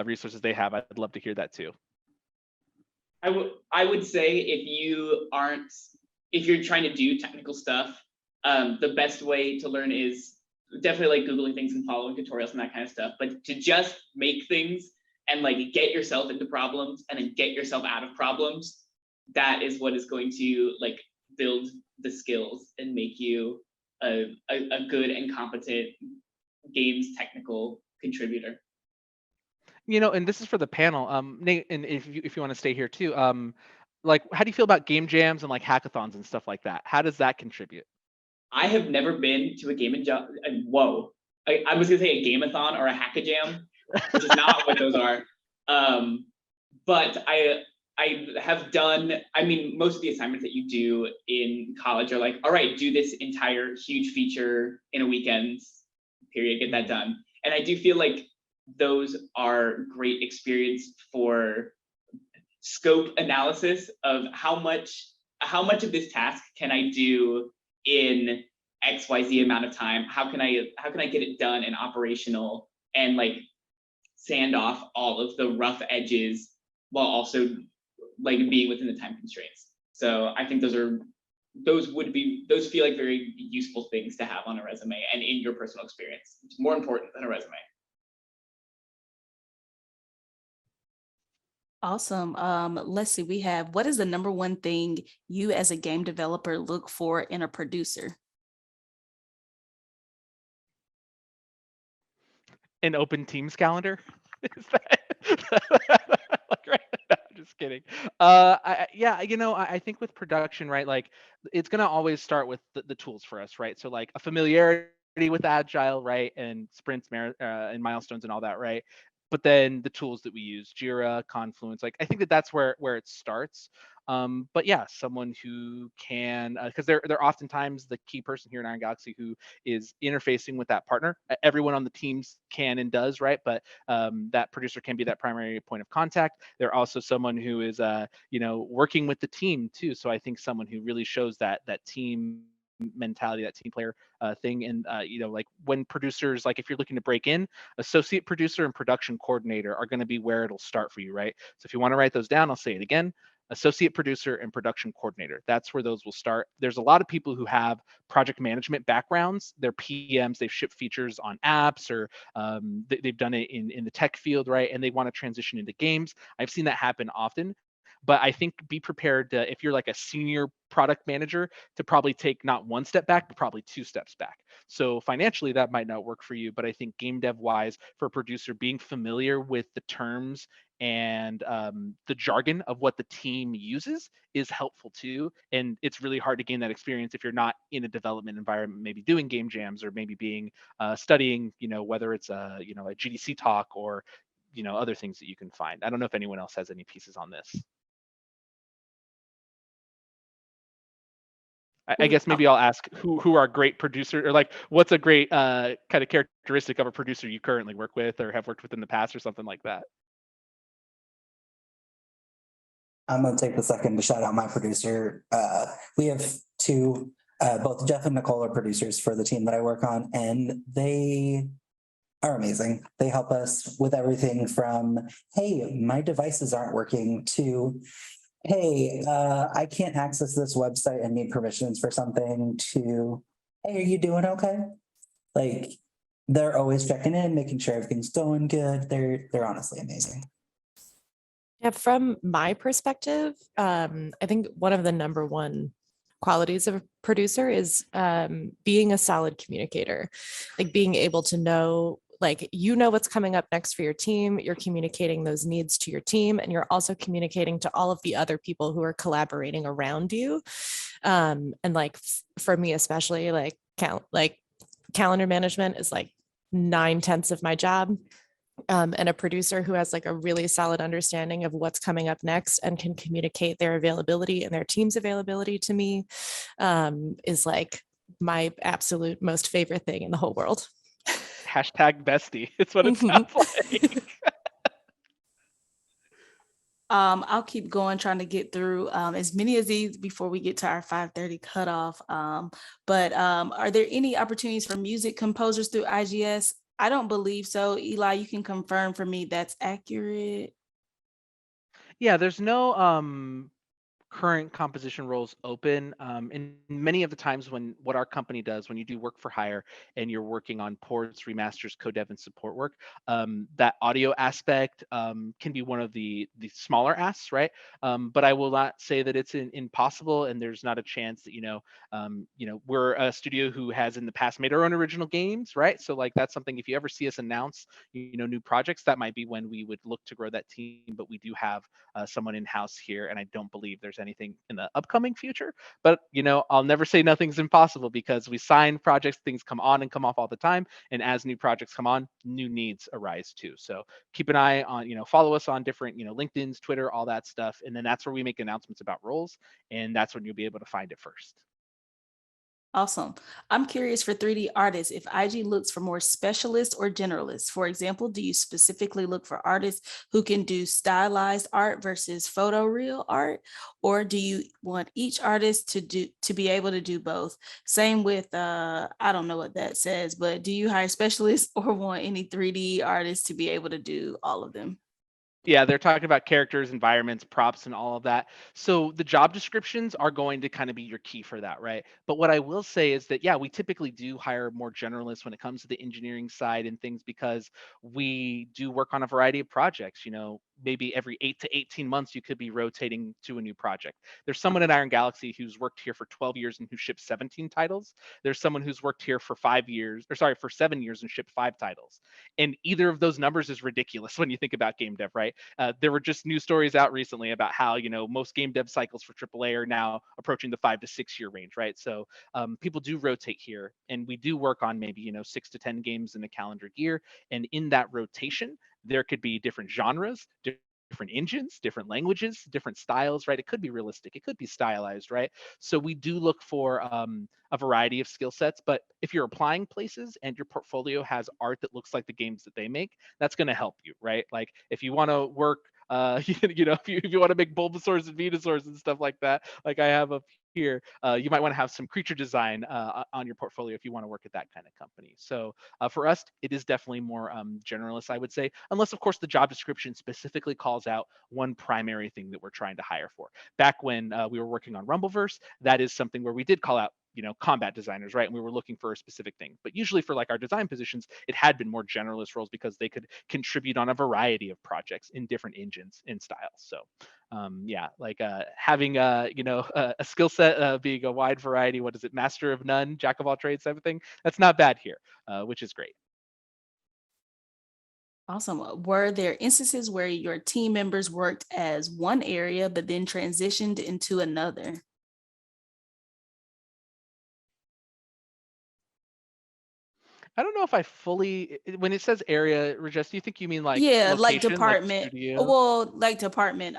resources they have, I'd love to hear that too. I would say if you're trying to do technical stuff, the best way to learn is definitely like Googling things and following tutorials and that kind of stuff. But to just make things and like get yourself into problems and then get yourself out of problems, that is what is going to like build the skills and make you a good and competent games technical contributor. And this is for the panel. Nate, and if you want to stay here too, like, how do you feel about game jams and like hackathons and stuff like that? How does that contribute? I have never been to a game and jam. Whoa, I was gonna say a game-a-thon or a hackajam, which is not what those are. But I have done. I mean, most of the assignments that you do in college are like, all right, do this entire huge feature in a weekend period, get that done. And I do feel like those are great experience for scope analysis of how much of this task can I do in XYZ amount of time? How can I get it done and operational and like sand off all of the rough edges while also like being within the time constraints? So I think those feel like very useful things to have on a resume and in your personal experience. It's more important than a resume. Awesome. Let's see, we have, what is the number one thing you as a game developer look for in a producer? An open Teams calendar? Is that like, right? No, just kidding. I think with production, right, like it's gonna always start with the tools for us, right? So like a familiarity with agile, right, and sprints, and milestones and all that, right? But then the tools that we use, Jira, Confluence, like I think that's where it starts. But yeah, someone who can, because they're oftentimes the key person here in Iron Galaxy who is interfacing with that partner. Everyone on the teams can and does, right? But that producer can be that primary point of contact. They're also someone who is, working with the team too. So I think someone who really shows that team mentality, that team player thing. And like when producers, like if you're looking to break in, associate producer and production coordinator are going to be where it'll start for you, right? So if you want to write those down, I'll say it again: associate producer and production coordinator. That's where those will start. There's a lot of people who have project management backgrounds. They're PMs, they've shipped features on apps, or they've done it in the tech field, right? And they want to transition into games. I've seen that happen often. But I think be prepared to, if you're like a senior product manager, to probably take not one step back, but probably 2 steps back. So financially, that might not work for you. But I think game dev wise, for a producer, being familiar with the terms and the jargon of what the team uses is helpful too. And it's really hard to gain that experience if you're not in a development environment, maybe doing game jams or maybe being studying, whether it's a GDC talk or other things that you can find. I don't know if anyone else has any pieces on this. I guess maybe I'll ask who are great producers, or like what's a great kind of characteristic of a producer you currently work with or have worked with in the past or something like that. I'm going to take a second to shout out my producer. We have 2, both Jeff and Nicole are producers for the team that I work on, and they are amazing. They help us with everything from, hey, my devices aren't working, to, hey, I can't access this website and need permissions for something, to, hey, are you doing okay? Like, They're always checking in, making sure everything's going good. They're honestly amazing. Yeah, from my perspective, I think one of the number one qualities of a producer is being a solid communicator, like being able to know, like, you know what's coming up next for your team, you're communicating those needs to your team, and you're also communicating to all of the other people who are collaborating around you. And like for me especially, like calendar management is like 9/10 of my job. And a producer who has like a really solid understanding of what's coming up next and can communicate their availability and their team's availability to me is like my absolute most favorite thing in the whole world. Hashtag bestie. It's what it sounds like. I'll keep going, trying to get through as many of these before we get to our 5:30 cutoff. But are there any opportunities for music composers through IGS? I don't believe so. Eli, you can confirm for me that's accurate. Yeah, there's no current composition roles open. And many of the times when what our company does, when you do work for hire and you're working on ports, remasters, co-dev, and support work, that audio aspect can be one of the smaller asks, right? But I will not say that it's impossible, and there's not a chance that we're a studio who has in the past made our own original games, right? So like that's something, if you ever see us announce new projects, that might be when we would look to grow that team. But we do have someone in house here, and I don't believe there's anything in the upcoming future. But I'll never say nothing's impossible, because we sign projects, things come on and come off all the time, and as new projects come on, new needs arise too. So keep an eye on, follow us on different, LinkedIn's, Twitter, all that stuff, and then that's where we make announcements about roles, and that's when you'll be able to find it first. Awesome. I'm curious for 3D artists, if IG looks for more specialists or generalists. For example, do you specifically look for artists who can do stylized art versus photoreal art? Or do you want each artist to be able to do both? Same with, I don't know what that says, but do you hire specialists or want any 3D artists to be able to do all of them? Yeah, they're talking about characters, environments, props, and all of that. So the job descriptions are going to kind of be your key for that, right? But what I will say is that, yeah, we typically do hire more generalists when it comes to the engineering side and things, because we do work on a variety of projects. Maybe every 8 to 18 months, you could be rotating to a new project. There's someone at Iron Galaxy who's worked here for 12 years and who shipped 17 titles. There's someone who's worked here for 7 years and shipped 5 titles. And either of those numbers is ridiculous when you think about game dev, right? There were just news stories out recently about how most game dev cycles for AAA are now approaching the 5 to 6 year range, right? So people do rotate here, and we do work on maybe 6 to 10 games in a calendar year, and in that rotation, there could be different genres, different engines, different languages, different styles, right? It could be realistic, it could be stylized, right? So we do look for a variety of skill sets. But if you're applying places and your portfolio has art that looks like the games that they make, that's going to help you, right? Like if you want to work if you want to make Bulbasaurs and Venusaurs and stuff like that, like I have up here, you might want to have some creature design on your portfolio if you want to work at that kind of company. So for us, it is definitely more generalist, I would say, unless of course the job description specifically calls out one primary thing that we're trying to hire for. Back when we were working on Rumbleverse, that is something where we did call out combat designers, right? And we were looking for a specific thing. But usually for like our design positions, it had been more generalist roles because they could contribute on a variety of projects in different engines and styles. So yeah, like having a skill set being a wide variety, what is it, master of none, jack of all trades type of thing, that's not bad here, which is great. Awesome. Were there instances where your team members worked as one area but then transitioned into another? I don't know if I fully, when it says area, Rejess, do you think you mean like Yeah, like location, like department. studio? Well, like department.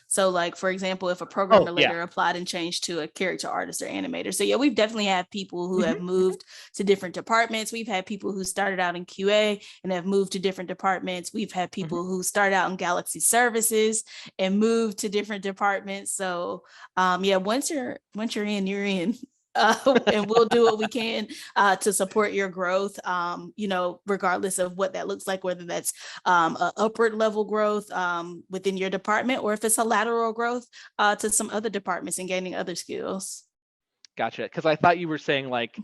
So like for example, if a Oh, programmer yeah. later applied and changed to a character artist or animator. So yeah, we've definitely had people who Mhm. have moved to different departments. We've had people who started out in QA and have moved to different departments. We've had people who started out in Galaxy Services and moved to different departments. So yeah, once you're in, you're in. And we'll do what we can to support your growth, regardless of what that looks like, whether that's a upward level growth within your department, or if it's a lateral growth to some other departments and gaining other skills. Gotcha. Because I thought you were saying like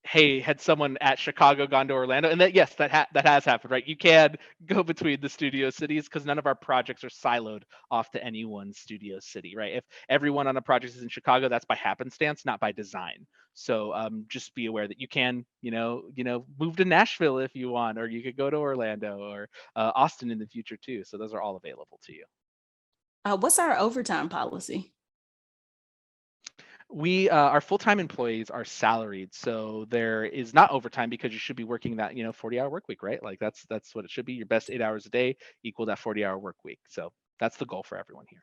hey, had someone at Chicago gone to Orlando? And that, yes, that has happened, right? You can go between the studio cities because none of our projects are siloed off to any one studio city, right? If everyone on a project is in Chicago, that's by happenstance, not by design. So just be aware that you can, move to Nashville if you want, or you could go to Orlando or Austin in the future too. So those are all available to you. What's our overtime policy? We our full-time employees are salaried, so there is not overtime because you should be working that 40-hour work week, right? Like that's what it should be. Your best 8 hours a day equal that 40-hour work week. So that's the goal for everyone here.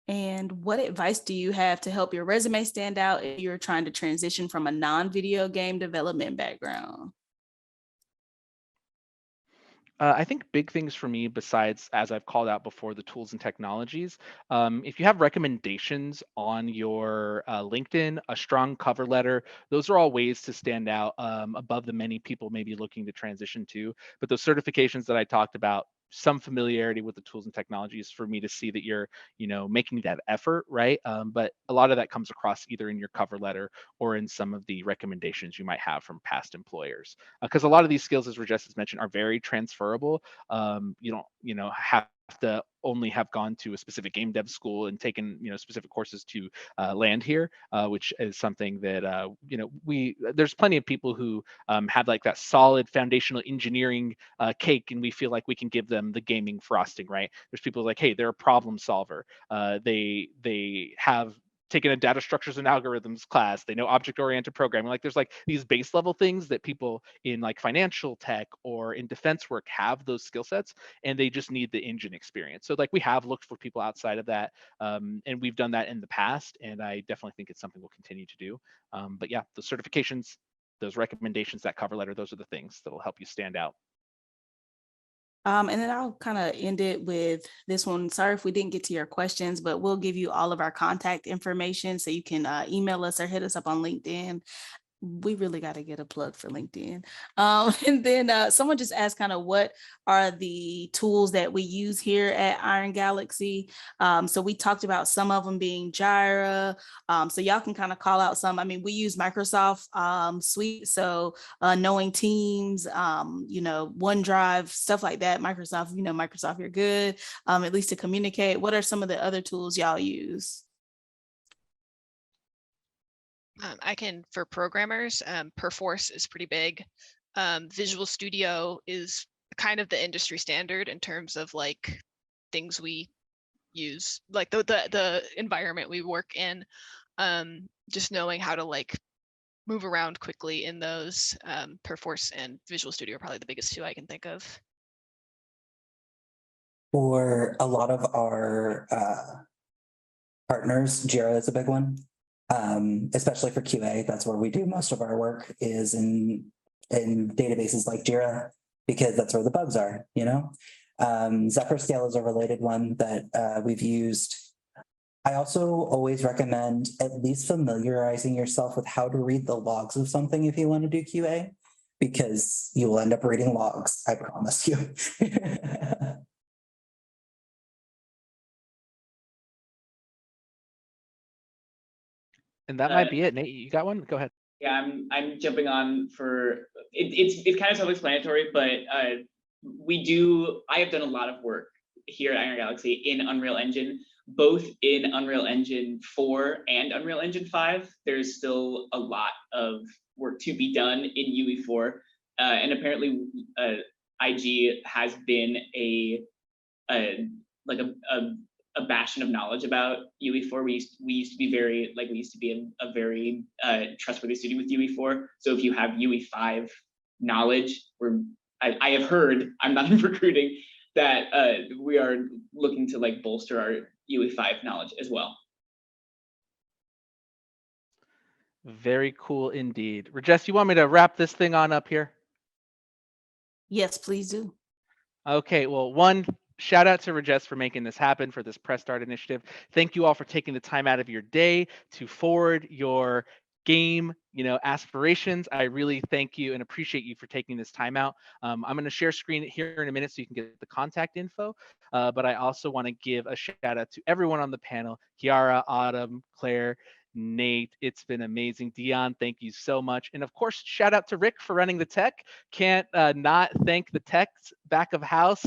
And what advice do you have to help your resume stand out if you're trying to transition from a non-video game development background? I think big things for me, besides, as I've called out before, the tools and technologies, if you have recommendations on your LinkedIn, a strong cover letter, those are all ways to stand out above the many people maybe looking to transition to. But those certifications that I talked about, some familiarity with the tools and technologies for me to see that you're, making that effort, right? But a lot of that comes across either in your cover letter or in some of the recommendations you might have from past employers, because a lot of these skills, as Rejess has mentioned, are very transferable. You don't, have to only have gone to a specific game dev school and taken, specific courses to land here, which is something that, there's plenty of people who have like that solid foundational engineering cake, and we feel like we can give them the gaming frosting, right? There's people like, hey, they're a problem solver. They have taken a data structures and algorithms class. They know object-oriented programming. Like there's like these base level things that people in like financial tech or in defense work have those skill sets, and they just need the engine experience. So like we have looked for people outside of that, and we've done that in the past, and I definitely think it's something we'll continue to do. But yeah, the certifications, those recommendations, that cover letter, those are the things that will help you stand out. And then I'll kind of end it with this one. Sorry if we didn't get to your questions, but we'll give you all of our contact information so you can email us or hit us up on LinkedIn. We really got to get a plug for LinkedIn. And then someone just asked kind of what are the tools that we use here at Iron Galaxy. So we talked about some of them being Jira. So y'all can kind of call out some. I mean, we use Microsoft Suite. So knowing Teams, OneDrive, stuff like that. Microsoft, Microsoft, you're good, at least to communicate. What are some of the other tools y'all use? I can, for programmers, Perforce is pretty big. Visual Studio is kind of the industry standard in terms of like things we use, like the environment we work in. Just knowing how to like move around quickly in those. Perforce and Visual Studio are probably the biggest two I can think of. For a lot of our partners, Jira is a big one. Especially for QA, that's where we do most of our work, is in databases like Jira, because that's where the bugs are, Zephyr Scale is a related one that we've used. I also always recommend at least familiarizing yourself with how to read the logs of something if you want to do QA, because you will end up reading logs, I promise you. And that might be it. Nate, you got one? Go ahead. Yeah, I'm jumping on for it's kind of self-explanatory, but I have done a lot of work here at Iron Galaxy in Unreal Engine, both in Unreal Engine 4 and Unreal Engine 5. There's still a lot of work to be done in UE4, and apparently IG has been a bastion of knowledge about UE4. We used to be a very trustworthy studio with UE4. So if you have UE5 knowledge, I have heard, I'm not in recruiting, that we are looking to like bolster our UE5 knowledge as well. Very cool indeed. Rejess, you want me to wrap this thing on up here? Yes, please do. Okay, well, one, shout out to Rejess for making this happen for this Press Start initiative. Thank you all for taking the time out of your day to forward your game, aspirations. I really thank you and appreciate you for taking this time out. I'm going to share screen here in a minute so you can get the contact info. But I also want to give a shout out to everyone on the panel: Chiara, Autumn, Claire, Nate, it's been amazing. Dion, thank you so much. And of course, shout out to Rick for running the tech. Can't not thank the techs back of house,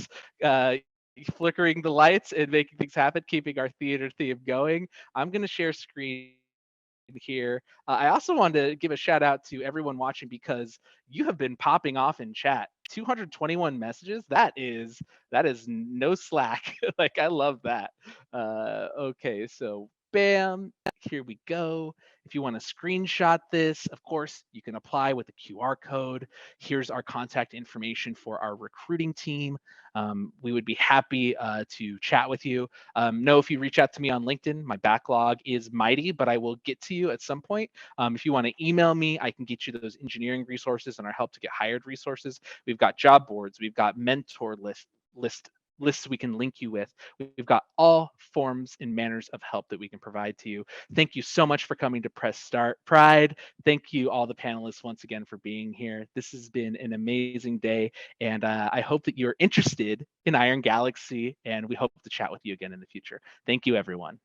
flickering the lights and making things happen, keeping our theater theme going. I'm going to share screen here. I also wanted to give a shout out to everyone watching because you have been popping off in chat. 221 messages. That is no slack. Like, I love that. Okay, so bam, here we go. If you want to screenshot this, of course, you can apply with the QR code. Here's our contact information for our recruiting team. We would be happy to chat with you. Know if you reach out to me on LinkedIn, my backlog is mighty, but I will get to you at some point. If you want to email me, I can get you those engineering resources and our help to get hired resources. We've got job boards, we've got mentor lists we can link you with. We've got all forms and manners of help that we can provide to you. Thank you so much for coming to Press Start Pride. Thank you all the panelists once again for being here. This has been an amazing day, and I hope that you're interested in Iron Galaxy, and we hope to chat with you again in the future. Thank you, everyone.